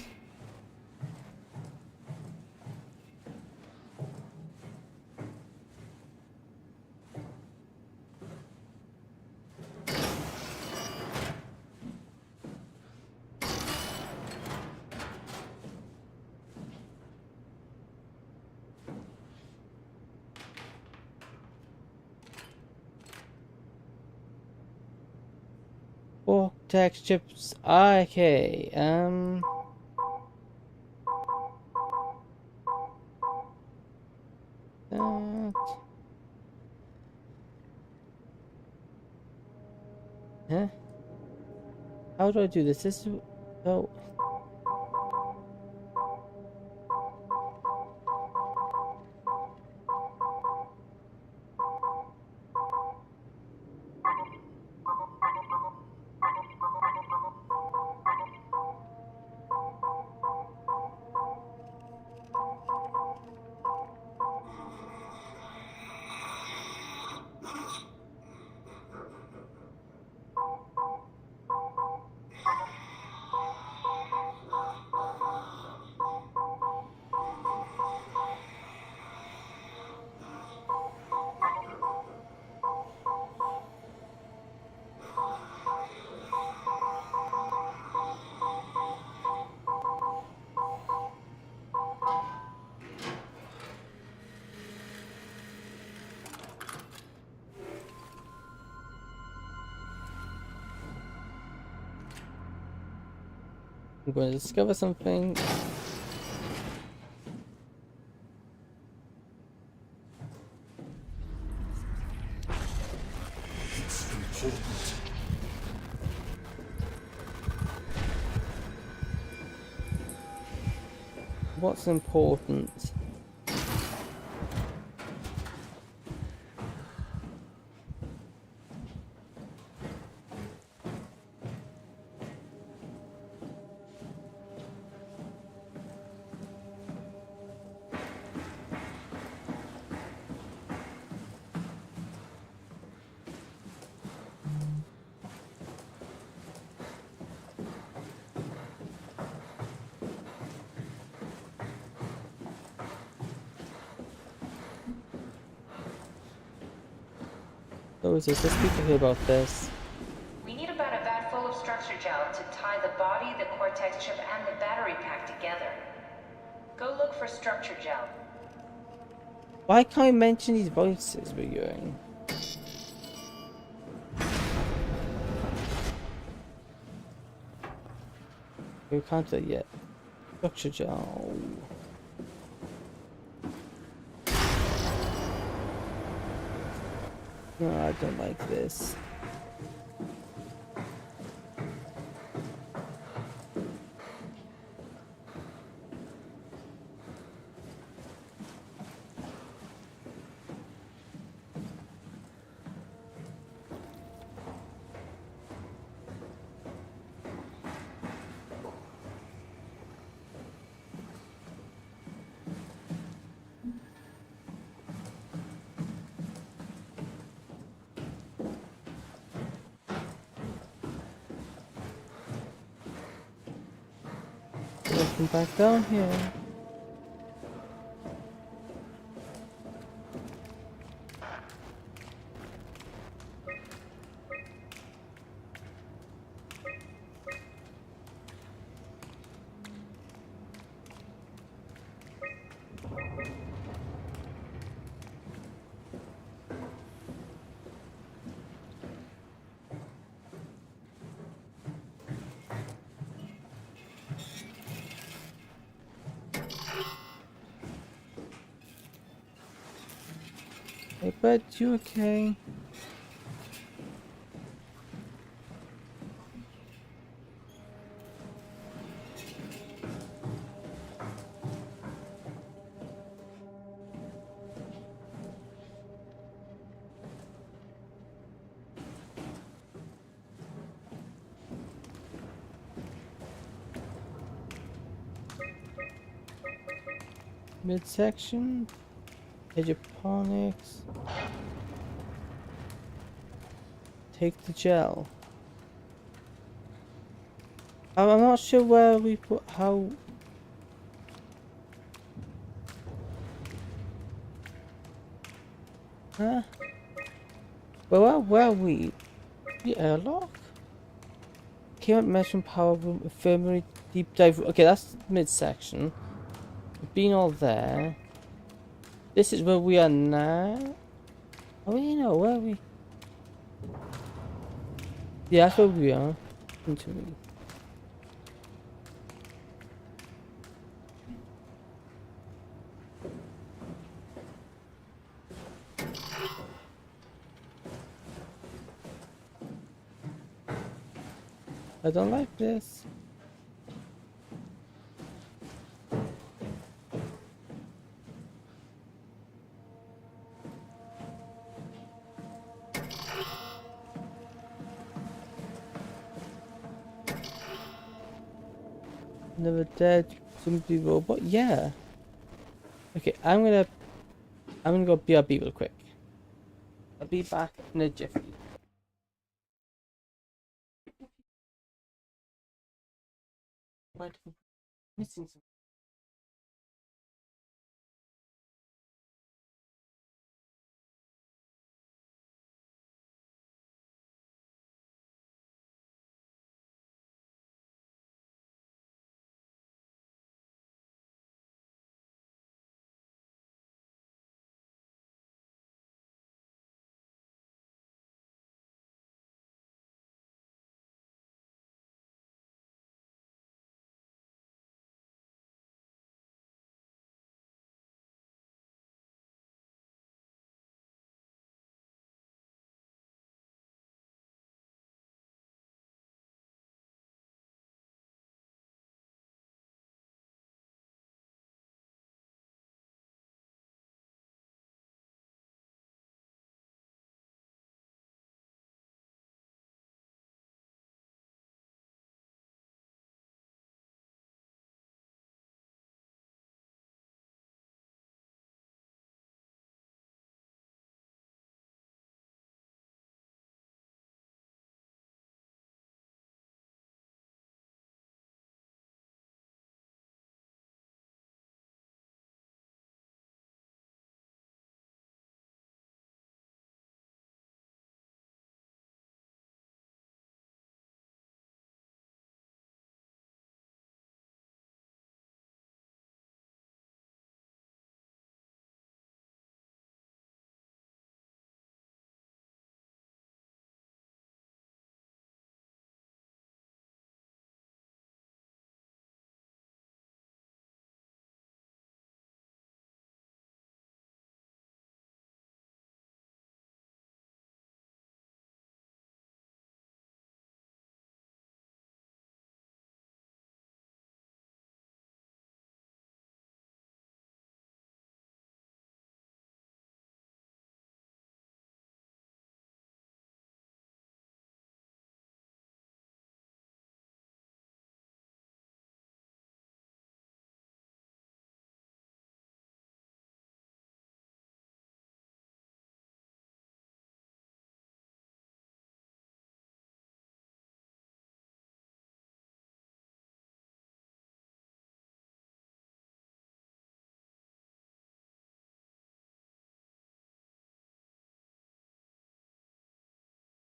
Oh, text chips. Okay, that. Huh? How do I do this? This is Oh. I'm going to discover something. What's important? Oh, is there people here about this? We need about a vat full of structure gel to tie the body, the cortex chip, and the battery pack together. Go look for structure gel. Why can't I mention these voices we're hearing? We can't do it yet. Structure gel. No, I don't like this. Come back down here. Hey bud, you okay? Midsection, hydroponics. Take the gel. I'm not sure where we put how. Huh? Well, where are we? The airlock? Came mission power room, infirmary, deep dive. Okay, that's midsection. We've been all there. This is where we are now. Oh, you know where are we? Yeah, that's where we are. Into me. I don't like this. another dead zombie robot. Yeah. Okay, I'm gonna go BRB real quick. I'll be back in a jiffy. What? Missing some.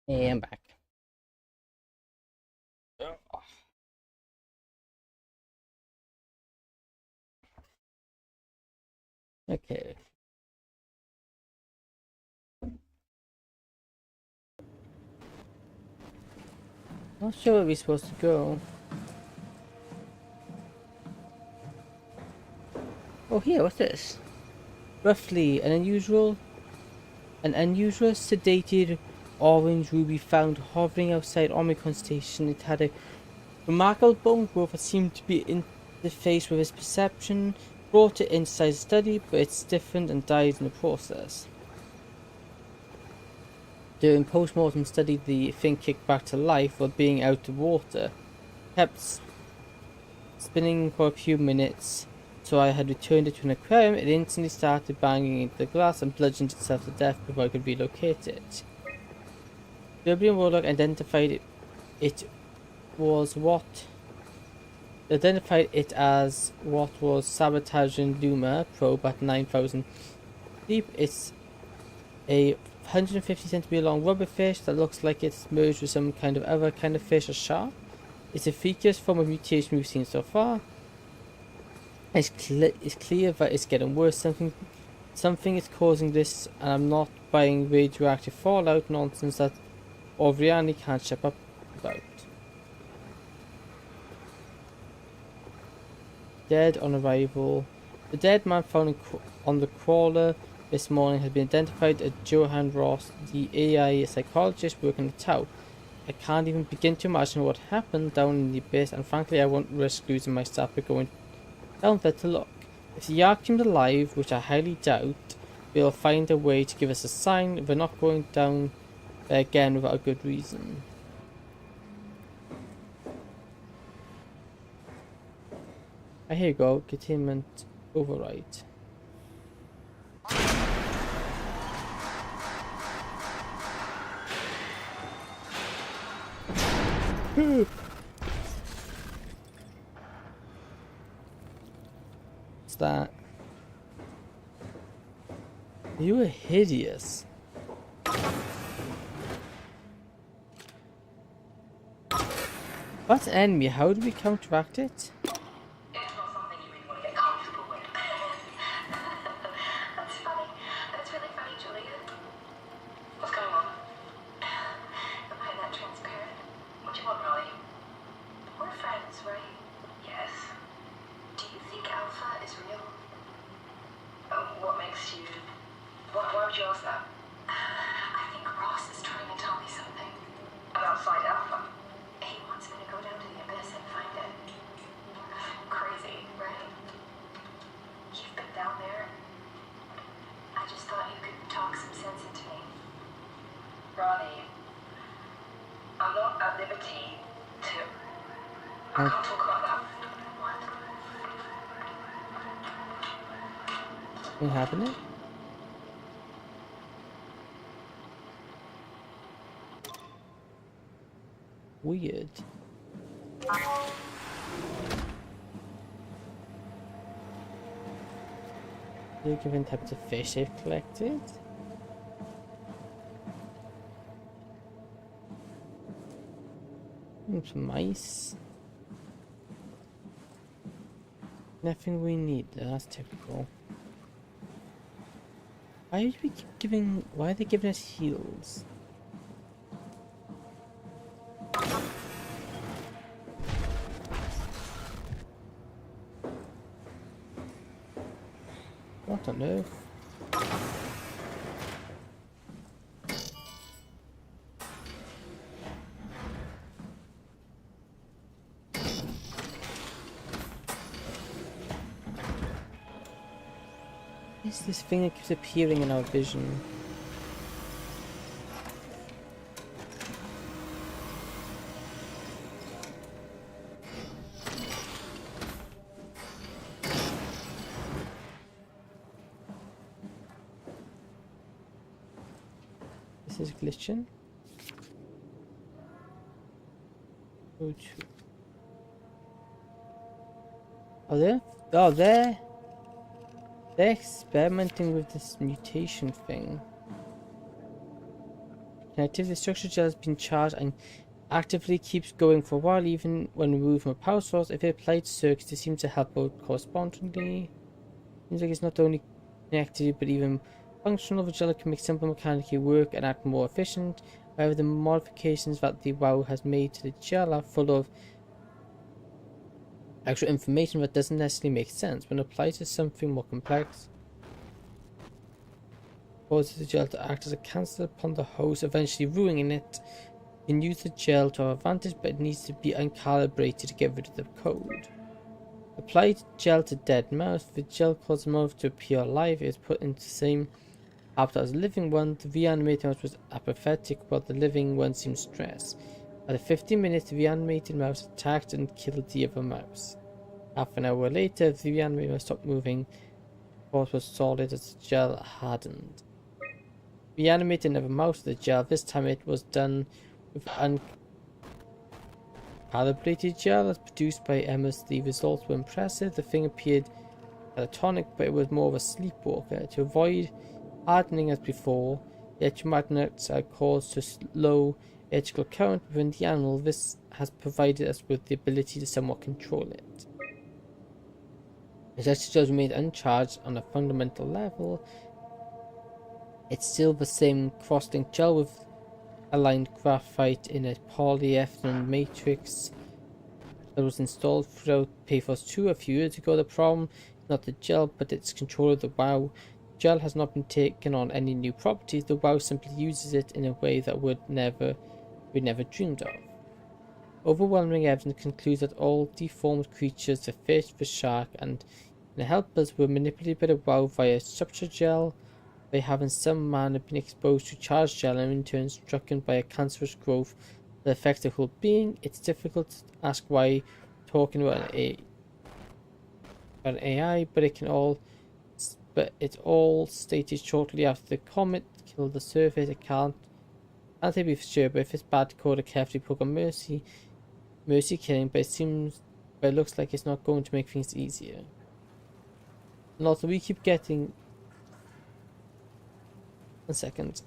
Hey, I'm back. Okay. Not sure where we're supposed to go. Oh, here, what's this? Roughly, an unusual, sedated orange ruby found hovering outside Omicron Station. It had a remarkable bone growth that seemed to be interfaced with its perception, brought it inside the study, but it stiffened and died in the process. During post-mortem study, the thing kicked back to life while being out of water. Kept spinning for a few minutes, so I had returned it to an aquarium. It instantly started banging into the glass and bludgeoned itself to death before I could relocate it. The Urban Warlock identified it as what was sabotaging Luma probe at 9,000 deep. It's a 150 centimeter long rubber fish that looks like it's merged with some kind of other kind of fish or shark. It's the freakiest form of mutation we've seen so far. It's clear that it's getting worse. Something is causing this, and I'm not buying radioactive fallout nonsense that Oriani can't shut up about. Dead on arrival. The dead man found on the crawler this morning has been identified as Johan Ross, the AI psychologist working at Tau. I can't even begin to imagine what happened down in the abyss, and frankly I won't risk losing my staff by going down there to look. If the Archeum's alive, which I highly doubt, they'll find a way to give us a sign. We're not going down there again without a good reason. Ah, here you go. Containment override. What's that? You are hideous. That's an enemy. How do we counteract it? It's not something you really want to get comfortable with. That's funny. That's really funny, Julia. What's going on? Am I that transparent? What do you want, Molly? We're friends, right? Yes. Do you think Alpha is real? What makes you... Why would you ask that? I think Ross is trying to tell me something. About Side Alpha? He wants me to go down to the abyss and find it. Crazy, right? You've been down there. I just thought you could talk some sense into me. Ronnie, I'm not at liberty to... I can't talk about that. What? What happened? Weird. You're given types of fish they've collected. Some mice. Nothing we need. That's typical. Why are we giving? Why are they giving us heals? What on earth? What is this thing that keeps appearing in our vision? This is glitching. Oh, they're experimenting with this mutation thing. Connectivity structure gel has been charged and actively keeps going for a while, even when removed from a power source. If it applied to circuits, it seems to help out correspondingly. Seems like it's not only connectivity but even functional. The gel can make simple mechanical work and act more efficient. However, the modifications that the WoW has made to the gel are full of actual information that doesn't necessarily make sense when applied to something more complex. Causes the gel to act as a cancel upon the host, eventually ruining it. You can use the gel to our advantage, but it needs to be uncalibrated to get rid of the code. Apply gel to dead mouse. The gel causes the mouse to appear alive. It is put into the same habitat as the living one. The reanimated mouse was apathetic, while the living one seemed stressed. After 15 minutes, the reanimated mouse attacked and killed the other mouse. Half an hour later, the reanimated mouse stopped moving. The force was solid as the gel hardened. Reanimated another mouse with the gel. This time it was done with uncalibrated gel as produced by Emma's. The results were impressive. The thing appeared catatonic, but it was more of a sleepwalker. To avoid hardening as before, the electromagnets are caused to slow electrical current within the animal. This has provided us with the ability to somewhat control it. As such, gel remained uncharged on a fundamental level. It's still the same cross-link gel with aligned graphite in a polyethylene matrix that was installed throughout Paphos 2 a few years ago. The problem is not the gel, but its control of the WoW. Gel has not been taken on any new properties. The WoW simply uses it in a way that we never dreamed of. Overwhelming evidence concludes that all deformed creatures, the fish, the shark, and the helpers were manipulated by the WoW via structure gel. They have in some manner been exposed to charged gel and in turn stricken by a cancerous growth that affects the whole being. It's difficult to ask why talking about a an AI, but it's all stated shortly after the comet killed the surface. It can't say be for sure, but if it's bad code, carefully program mercy killing, but it looks like it's not going to make things easier. And also, we keep getting. 1 second.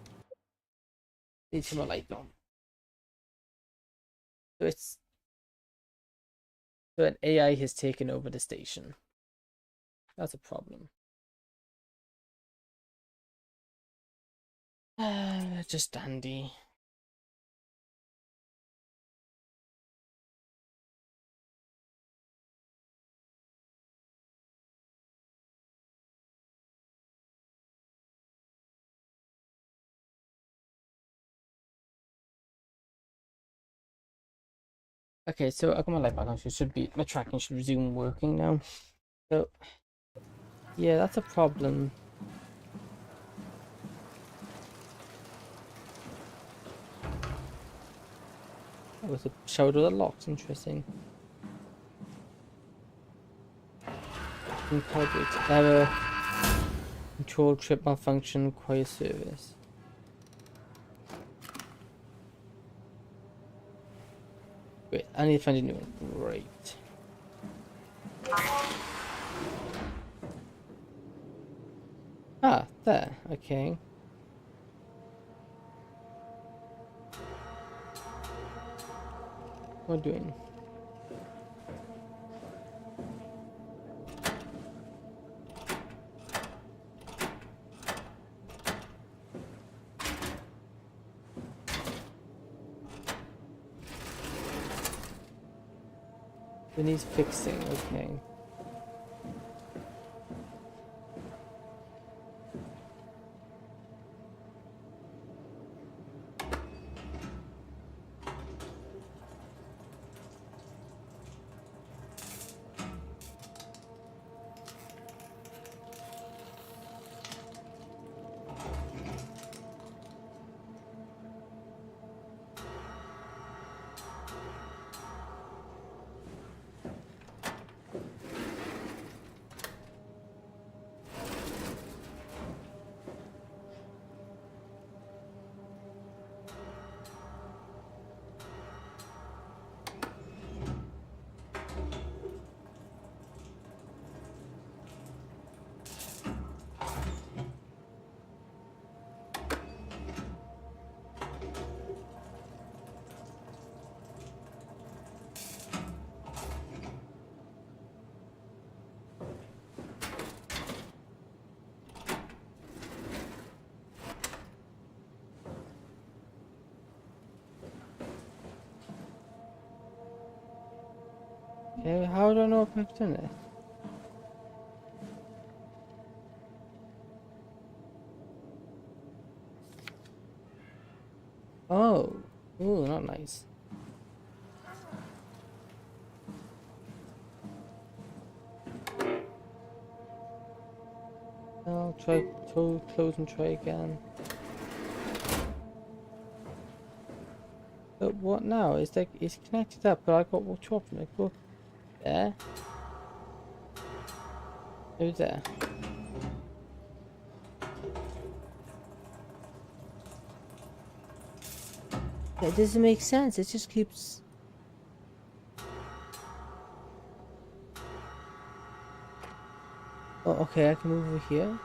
Need to turn my light on. So an AI has taken over the station. That's a problem. Just dandy. Okay, so I got my light back on, so my tracking should resume working now. So yeah, that's a problem. That was a shower door that locks, interesting. Incalibrate error. Control trip malfunction, requires service. Wait, I need to find a new one. Great. Ah, there. Okay. What are we doing? It needs fixing, okay. Okay, how do I know if I've done it? Oh, ooh, not nice. I'll try to close and try again. But what now? It's like it's connected up, but I got which option? I go there. Over there. That doesn't make sense. It just keeps. Oh, okay. I can move over here.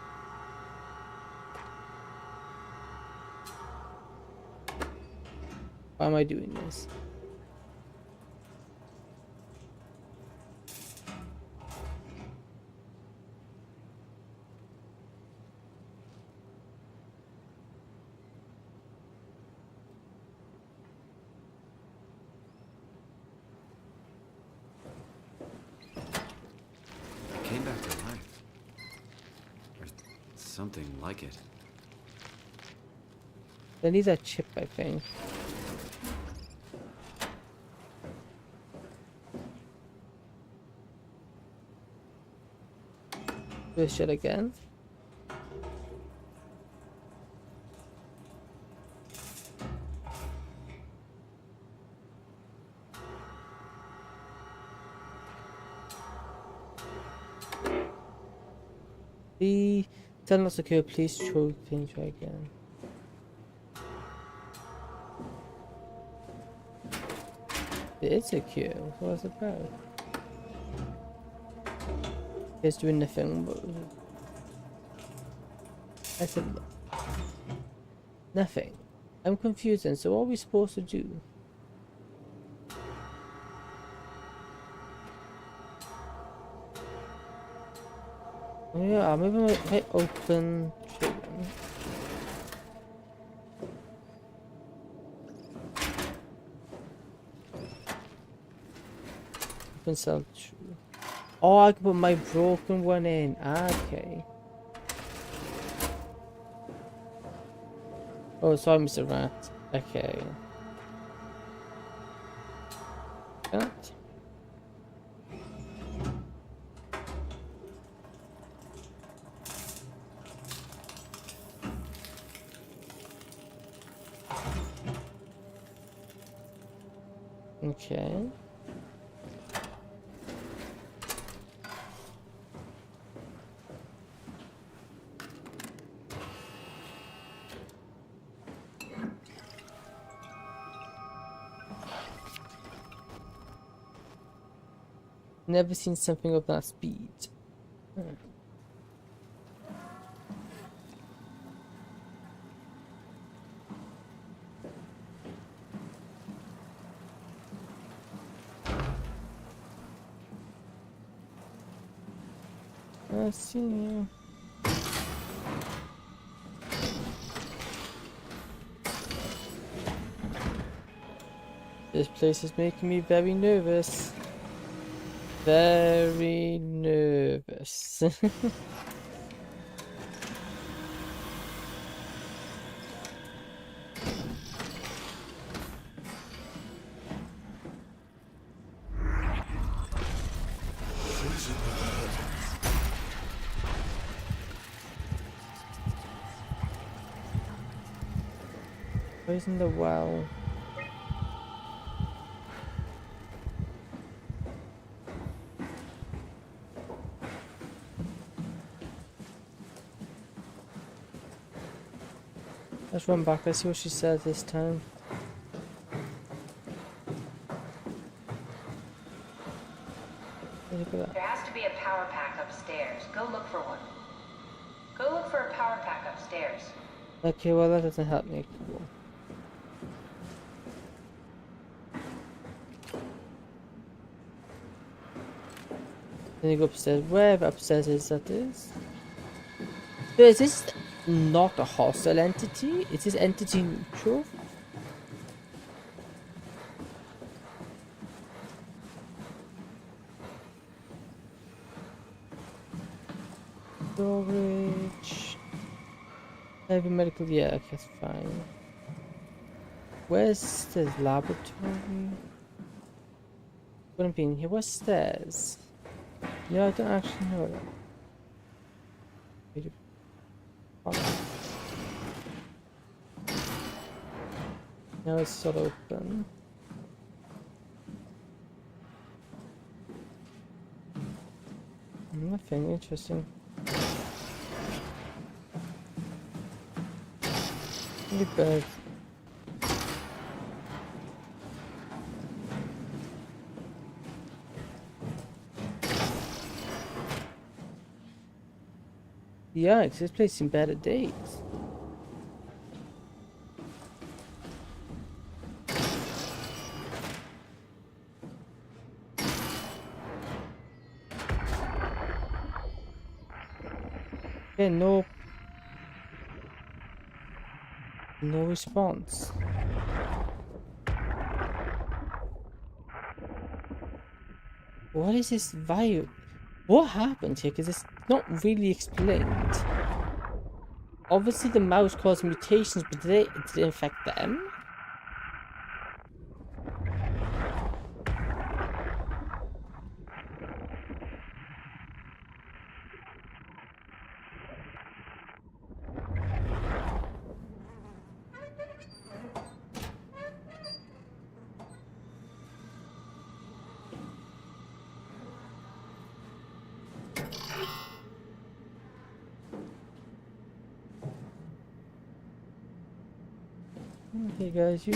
Why am I doing this? It came back to life. Or something like it. I need that chip, I think. This shit again. B. Still not secure. Please try again. It is secure. What was it about? It's doing nothing. But I said nothing. I'm confused. And so what are we supposed to do? Oh yeah, maybe I open children. Open cell 2. Oh, I can put my broken one in. Okay. Oh, sorry, Mr. Rat. Okay. That. Okay. Never seen something of that speed. I see you. This place is making me very nervous. Very nervous. Where's in the well? Let's run back. Let's see what she said this time. Look at that. There has to be a power pack upstairs. Go look for one. Go look for a power pack upstairs. Okay, well that doesn't help me. Cool. Then you go upstairs. Wherever upstairs is, that is. So is this not a hostile entity? Is this entity neutral? Storage. Heavy medical, yeah, okay, that's fine. Where's the laboratory? Wouldn't be in here. Where's stairs? No, I don't actually know that. Now it's sort of open. Nothing interesting. Really bad. Yikes, this place seems better days. Okay, no response. What is this value? What happened here? Because it's not really explained. Obviously the mouse caused mutations, but did it affect them? Okay, guys, you.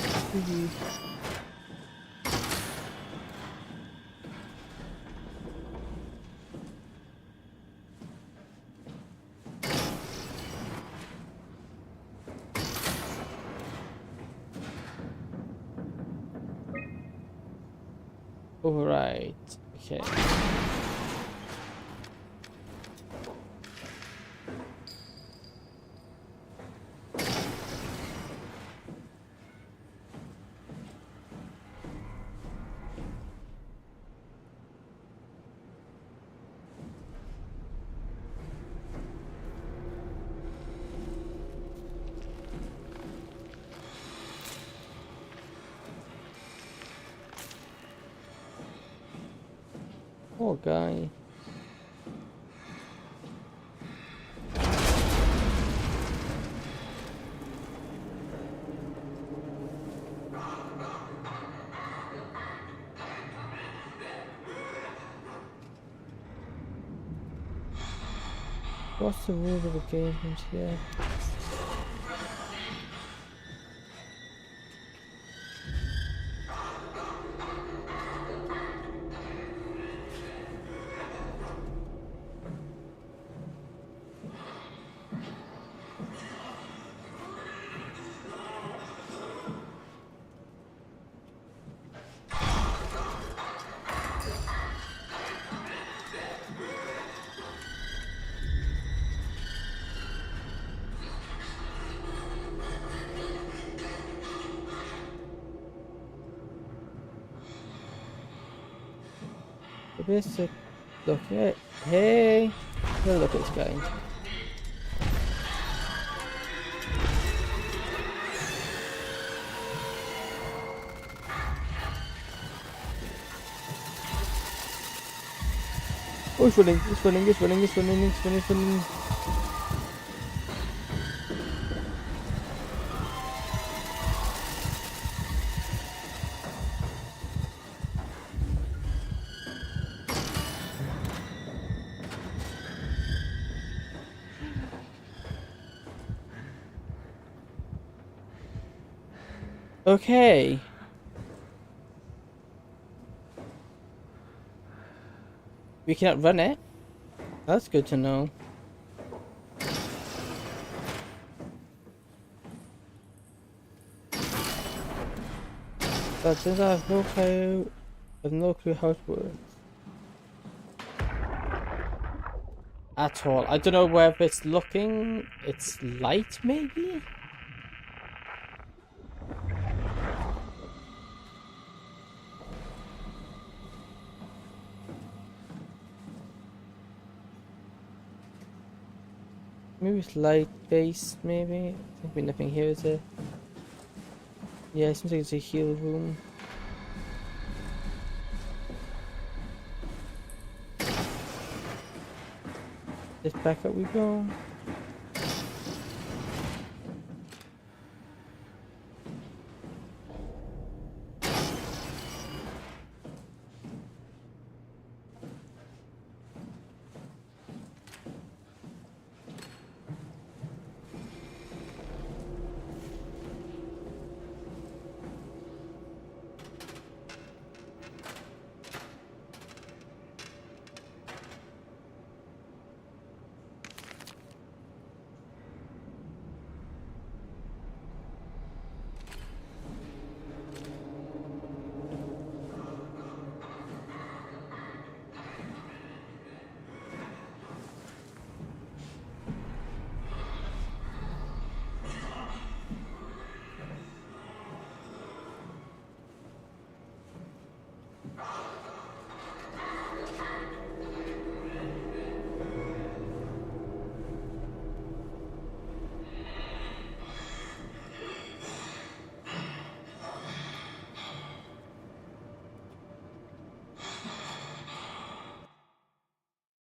Alright, okay. Poor guy. What's the rule of the game here? The basic look at hey, look at this guy. Oh, it's running, it's running, it's running, it's running, it's running, it's running. Okay. We cannot run it. That's good to know. But since I have no clue how it works. At all. I don't know whether it's looking, it's light maybe? Maybe it's light based, maybe? I think there's nothing here, is there? Yeah, it seems like it's a heal room. Just back up we go.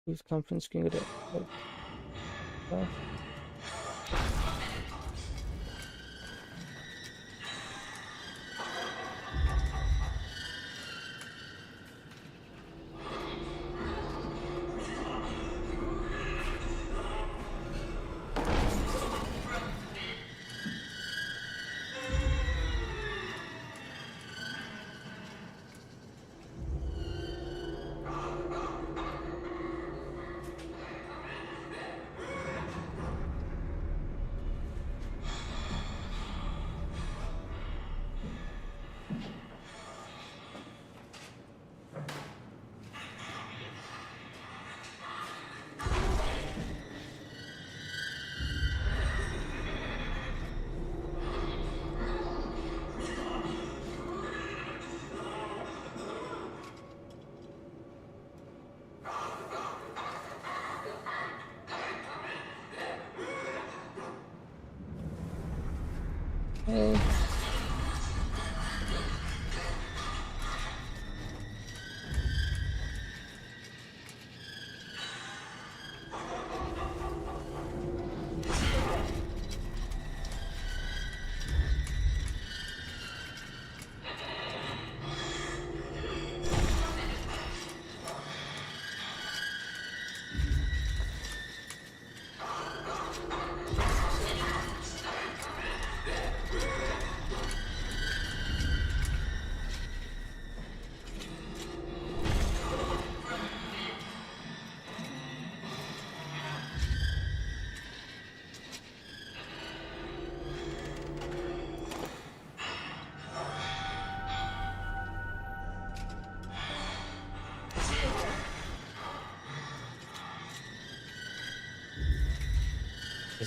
Whose conference screen got it? Oh. Okay.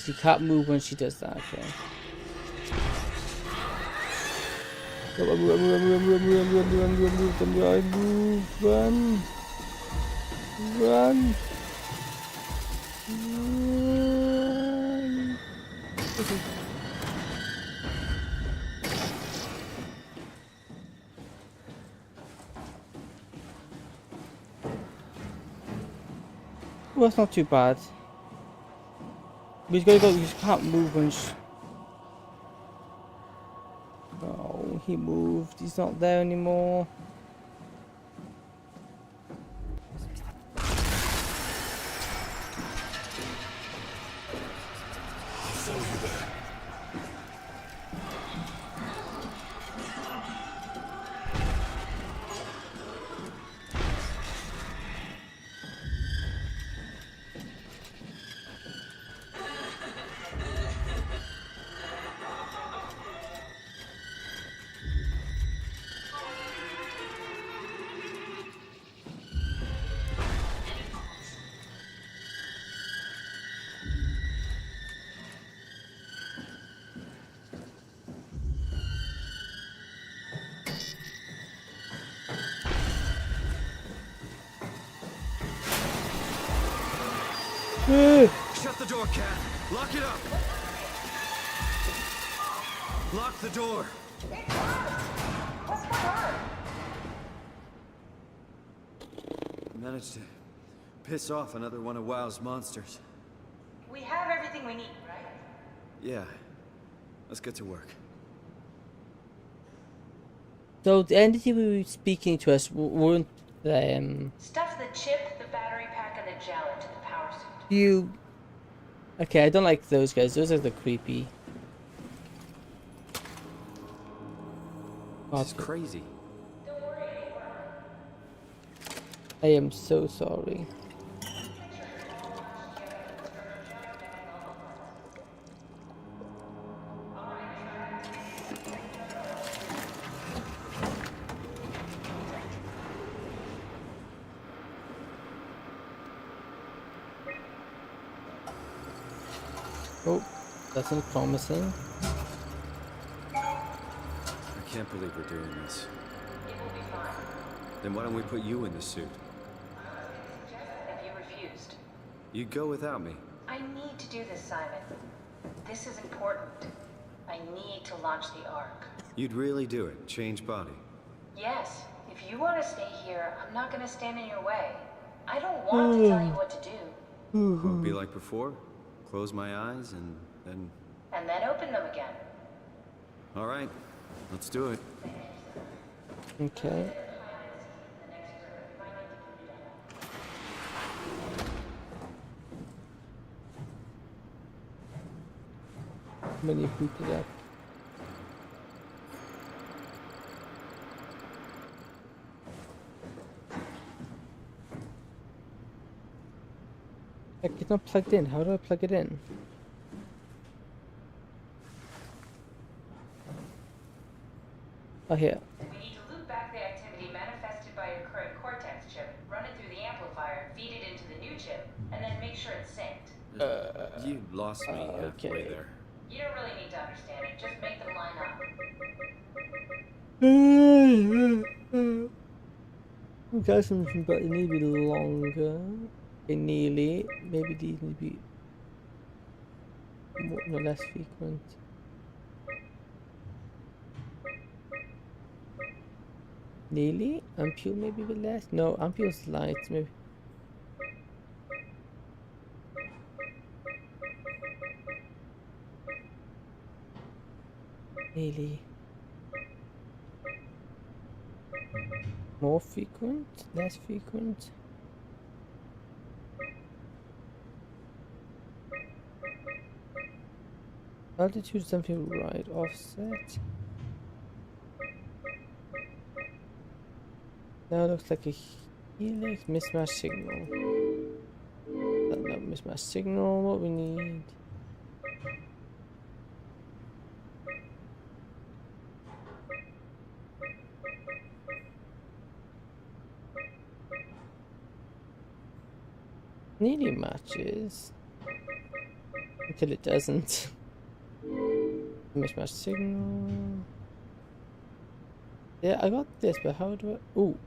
Because you can't move when she does that, okay. Run! Run! Well, it's not too bad. But he's gotta go, you just can't move when oh, he moved. He's not there anymore. Shut the door, Cat. Lock it up. Lock the door. What's going on? Managed to piss off another one of WoW's monsters. We have everything we need, right? Yeah. Let's get to work. So the entity we were speaking to us weren't Stuff the chip, the battery pack, and the gel into the power suit. you. Okay, I don't like those guys. Those are the creepy. This is crazy. Don't worry, I am so sorry. Oh, that's not promising. I can't believe we're doing this. it will be fine. Then why don't we put you in the suit? If you refused. You'd go without me. I need to do this, Simon. This is important. I need to launch the Ark. You'd really do it. Change body. Yes, if you want to stay here, I'm not going to stand in your way. I don't want to tell you what to do. What would be like before? Close my eyes and then... And then open them again. All right. Let's do it. Okay. Many booted up. It's not plugged in. How do I plug it in? Oh, here. We need to loop back the activity manifested by your current Cortex chip, run it through the amplifier, feed it into the new chip, and then make sure it's synced. You lost me halfway there. You don't really need to understand it, just make them line up. Okay, something, but it need to be longer. Okay, nearly. Maybe these need to be more or less frequent. Nearly? Ampule maybe a bit less? No, ampule's light, maybe. Nearly. More frequent? Less frequent? Altitude something right, offset. Now looks like a helix mismatch signal. No mismatch signal, what we need. Nearly matches until it doesn't. Mismatch signal. Yeah, I got this, but how do I? Ooh,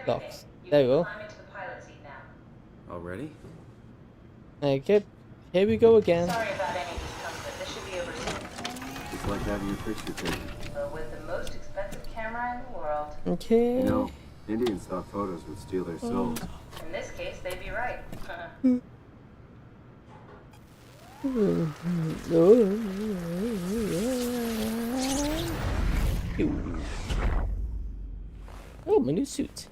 locks. There we go. Climb into the pilot seat now. Already? Okay, here we go again. Sorry about any discomfort. This should be over soon. It's like having your picture taken. But with the most expensive camera in the world. Okay. You know, Indian stock photos would steal their souls. In this case, they'd be right. Oh, my new suit.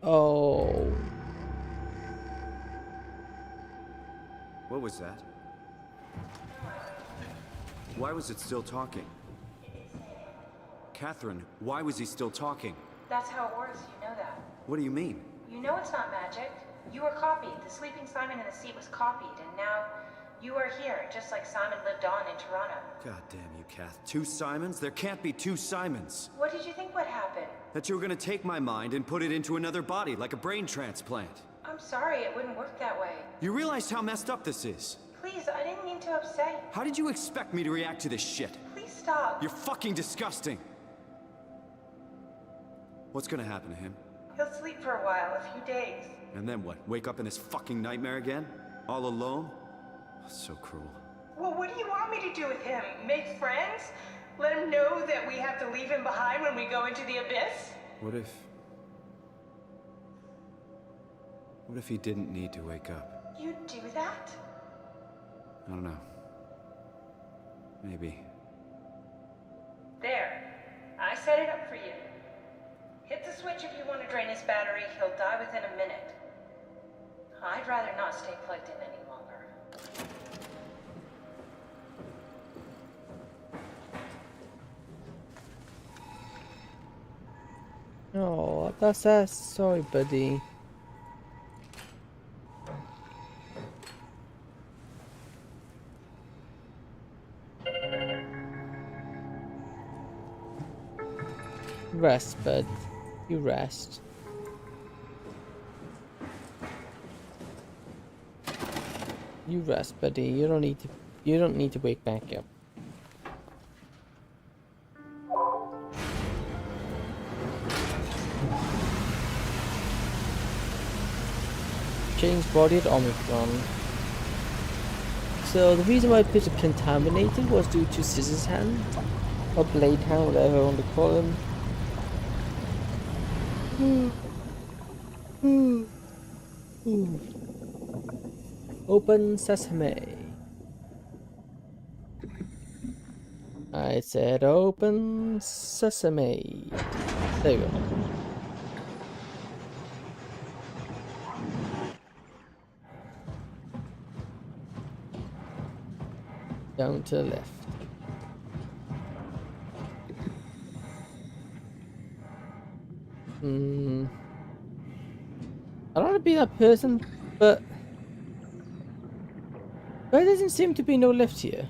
Oh. What was that? Why was it still talking? Catherine, why was he still talking? That's how it works, you know that. What do you mean? You know it's not magic. You were copied. The sleeping Simon in the seat was copied, and now you are here, just like Simon lived on in Toronto. God damn you, Kath. 2 Simons? There can't be 2 Simons. What did you think would happen? That you were gonna take my mind and put it into another body, like a brain transplant. I'm sorry, it wouldn't work that way. You realize how messed up this is? Please, I didn't mean to upset you. How did you expect me to react to this shit? Please stop. You're fucking disgusting. What's gonna happen to him? He'll sleep for a while, a few days. And then what? Wake up in this fucking nightmare again? All alone? So cruel. Well, what do you want me to do with him? Make friends? Let him know that we have to leave him behind when we go into the abyss? What if he didn't need to wake up? You'd do that? I don't know. Maybe. There. I set it up for you. Hit the switch if you want to drain his battery. He'll die within a minute. I'd rather not stay plugged in any longer. Oh, that's sad. Sorry, buddy. Rest, bud. You rest. You rest, buddy. You don't need to wake back up. Change body at Omicron. So the reason why it was contaminated was due to Scissor's hand, or Blade hand, whatever you want to call him. Open sesame. I said open sesame. There you go. Down to the left. I don't want to be that person, but there doesn't seem to be no lift here.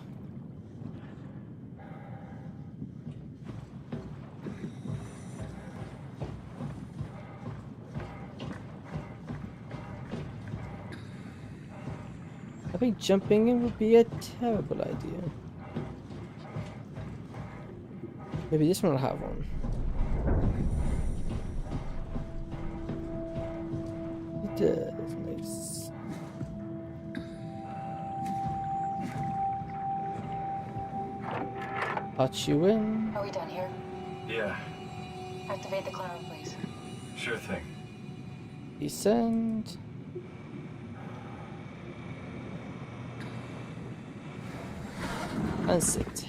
I think jumping in would be a terrible idea. Maybe this one will have one. It does. Nice. Patch you in. Are we done here? Yeah, Activate the cloud, please. sure thing. Descend. And sit.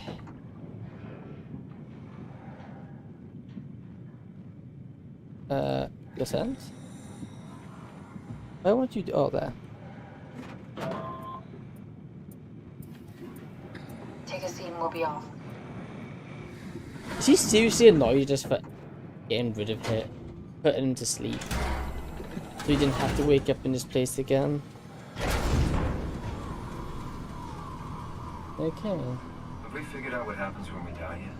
Descend. Where would you do? Oh, there. Take a seat and we'll be off. Is he seriously annoyed just for getting rid of it? Putting him to sleep. So he didn't have to wake up in this place again. Okay. Have we figured out what happens when we die yet?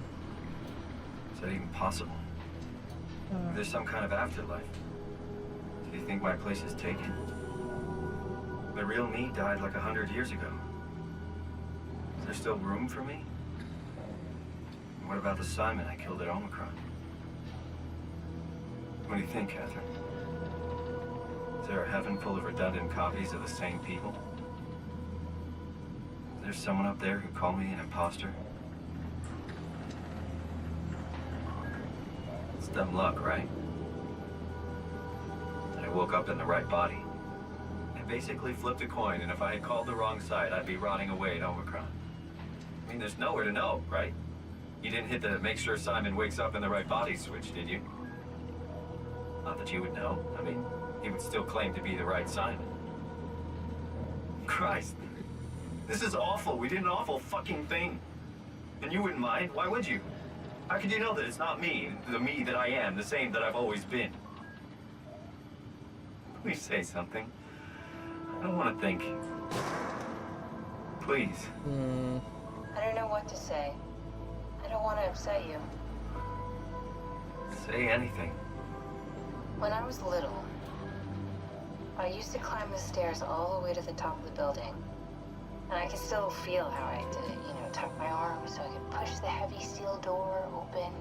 Is that even possible? Is there some kind of afterlife? Do you think my place is taken? The real me died like 100 years ago. Is there still room for me? And what about the Simon I killed at Omicron? What do you think, Catherine? Is there a heaven full of redundant copies of the same people? Is there someone up there who called me an imposter? It's dumb luck, right? I woke up in the right body. I basically flipped a coin, and if I had called the wrong side, I'd be rotting away at Omicron. I mean, there's nowhere to know, right? You didn't hit the make sure Simon wakes up in the right body switch, did you? Not that you would know. I mean, he would still claim to be the right Simon. Christ. This is awful. We did an awful fucking thing. And you wouldn't mind? Why would you? How could you know that it's not me, the me that I am, the same that I've always been? Please say something. I don't want to think. Please. I don't know what to say. I don't want to upset you. Say anything. When I was little, I used to climb the stairs all the way to the top of the building. And I can still feel how I did it, tuck my arms so I could push the heavy steel door open.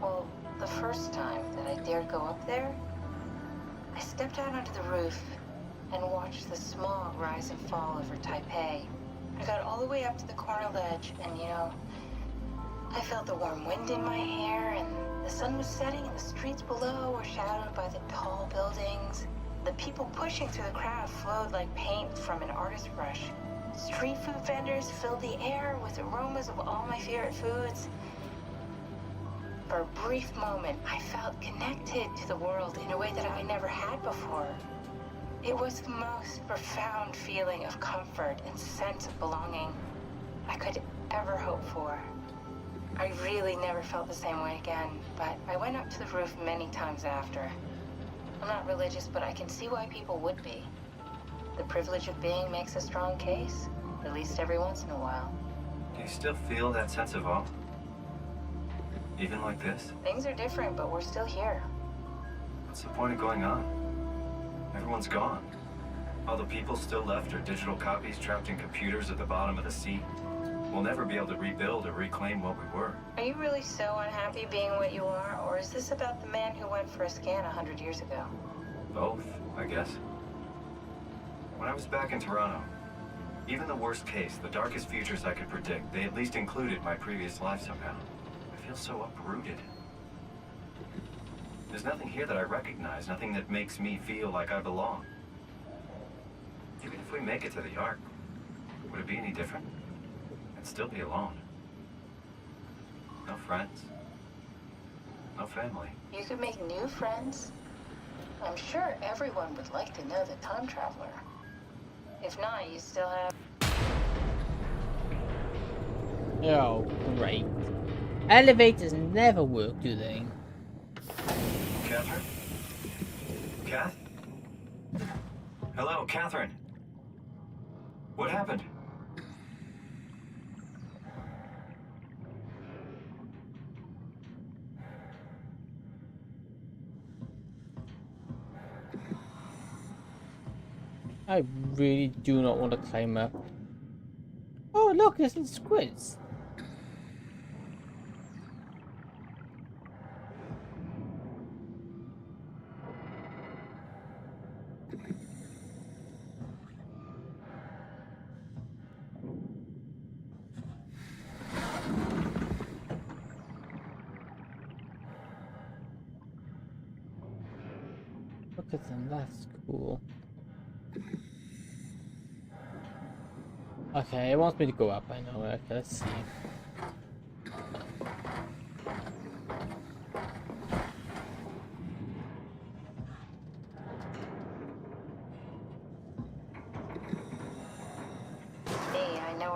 Well, the first time that I dared go up there, I stepped out onto the roof and watched the smog rise and fall over Taipei. I got all the way up to the corner ledge and, I felt the warm wind in my hair and the sun was setting and the streets below were shadowed by the tall buildings. The people pushing through the crowd flowed like paint from an artist's brush. Street food vendors filled the air with aromas of all my favorite foods. For a brief moment, I felt connected to the world in a way that I never had before. It was the most profound feeling of comfort and sense of belonging I could ever hope for. I really never felt the same way again, but I went up to the roof many times after. I'm not religious, but I can see why people would be. The privilege of being makes a strong case, at least every once in a while. Do you still feel that sense of awe? Even like this? Things are different, but we're still here. What's the point of going on? Everyone's gone. All the people still left are digital copies trapped in computers at the bottom of the sea. We'll never be able to rebuild or reclaim what we were. Are you really so unhappy being what you are, or is this about the man who went for a scan 100 years ago? Both, I guess. When I was back in Toronto, even the worst case, the darkest futures I could predict, they at least included my previous life somehow. I feel so uprooted. There's nothing here that I recognize, nothing that makes me feel like I belong. Even if we make it to the Ark, would it be any different? I'd still be alone. No friends. No family. You could make new friends. I'm sure everyone would like to know the time traveler. If not, you still have... Oh, great. Elevators never work, do they? Catherine? Kath? Hello, Catherine. What happened? I really do not want to climb up. Oh, look, there's little squids. at them. That's cool. Okay, it wants me to go up. I know. Okay, let's see.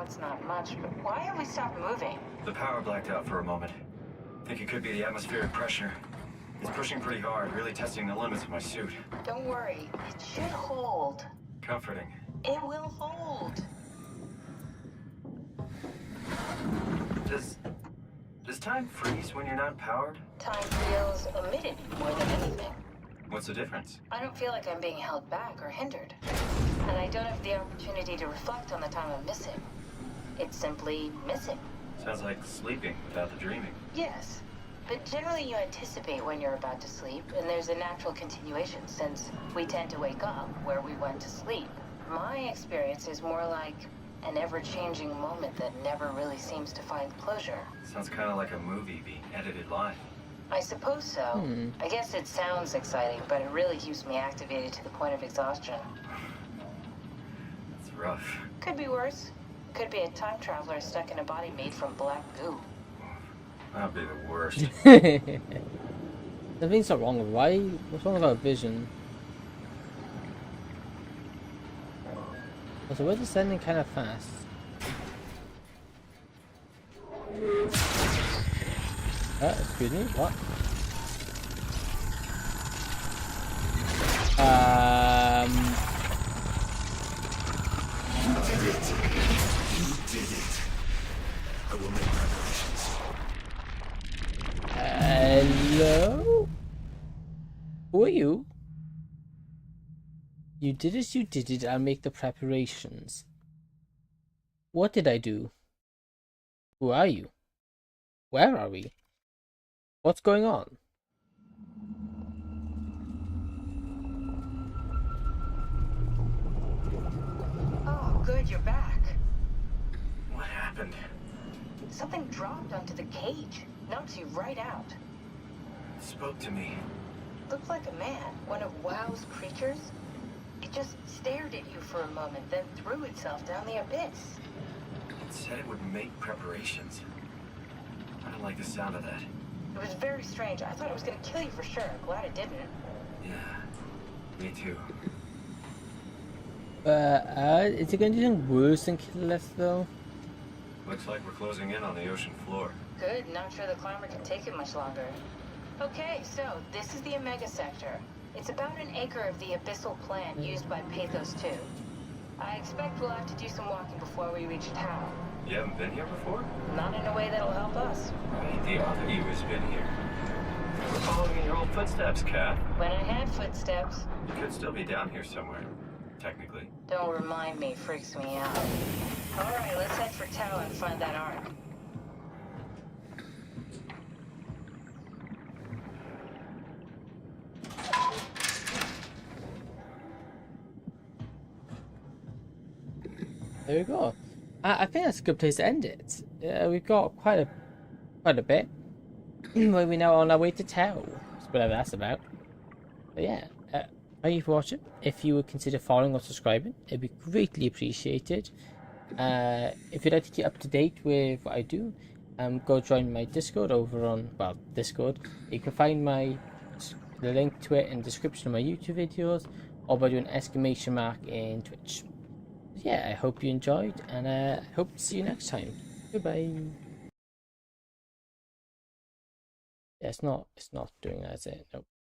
It's not much, but why have we stopped moving? The power blacked out for a moment. Think it could be the atmospheric pressure. It's pushing pretty hard, really testing the limits of my suit. Don't worry, it should hold. Comforting. It will hold. Does time freeze when you're not powered? Time feels omitted more than anything. What's the difference? I don't feel like I'm being held back or hindered. And I don't have the opportunity to reflect on the time I'm missing. It's simply missing. Sounds like sleeping without the dreaming. Yes, but generally you anticipate when you're about to sleep, and there's a natural continuation since we tend to wake up where we went to sleep. My experience is more like an ever-changing moment that never really seems to find closure. Sounds kind of like a movie being edited live. I suppose so. I guess it sounds exciting, but it really keeps me activated to the point of exhaustion. It's rough. Could be worse. Could be a time traveler stuck in a body made from black goo. That'd be the worst. Nothing's not wrong with why? What's wrong with our vision? Also, we're descending kind of fast. Excuse me, what? You did it. I will make preparations. Hello? Who are you? You did as you did it, I'll make the preparations. What did I do? Who are you? Where are we? What's going on? Oh, good, you're back. What happened? Something dropped onto the cage. Knocks you right out. It spoke to me. Looked like a man, one of WoW's creatures. It just stared at you for a moment, then threw itself down the abyss. It said it would make preparations. I don't like the sound of that. It was very strange. I thought it was gonna kill you for sure. I'm glad it didn't. Yeah, me too. Is it going to do anything worse than kill us, though? Looks like we're closing in on the ocean floor. Good, not sure the climber can take it much longer. Okay, so this is the Omega Sector. It's about an acre of the abyssal plan used by Pathos 2. I expect we'll have to do some walking before we reach town. You haven't been here before? Not in a way that'll help us. Right, the other you has been here. We're following in your old footsteps, Kat. When I had footsteps. You could still be down here somewhere, technically. Don't remind me, freaks me out. Alright, let's head for Tau and find that ark. There we go. I think that's a good place to end it. We've got quite a bit. We're now on our way to Tau, whatever that's about. But yeah, thank you for watching. If you would consider following or subscribing, it'd be greatly appreciated. If you'd like to keep up to date with what I do, go join my Discord over on, well, Discord. You can find the link to it in the description of my YouTube videos, or by doing !mark in Twitch. Yeah, I hope you enjoyed, and I hope to see you next time. Goodbye. Yeah, it's not doing that, is it? Nope.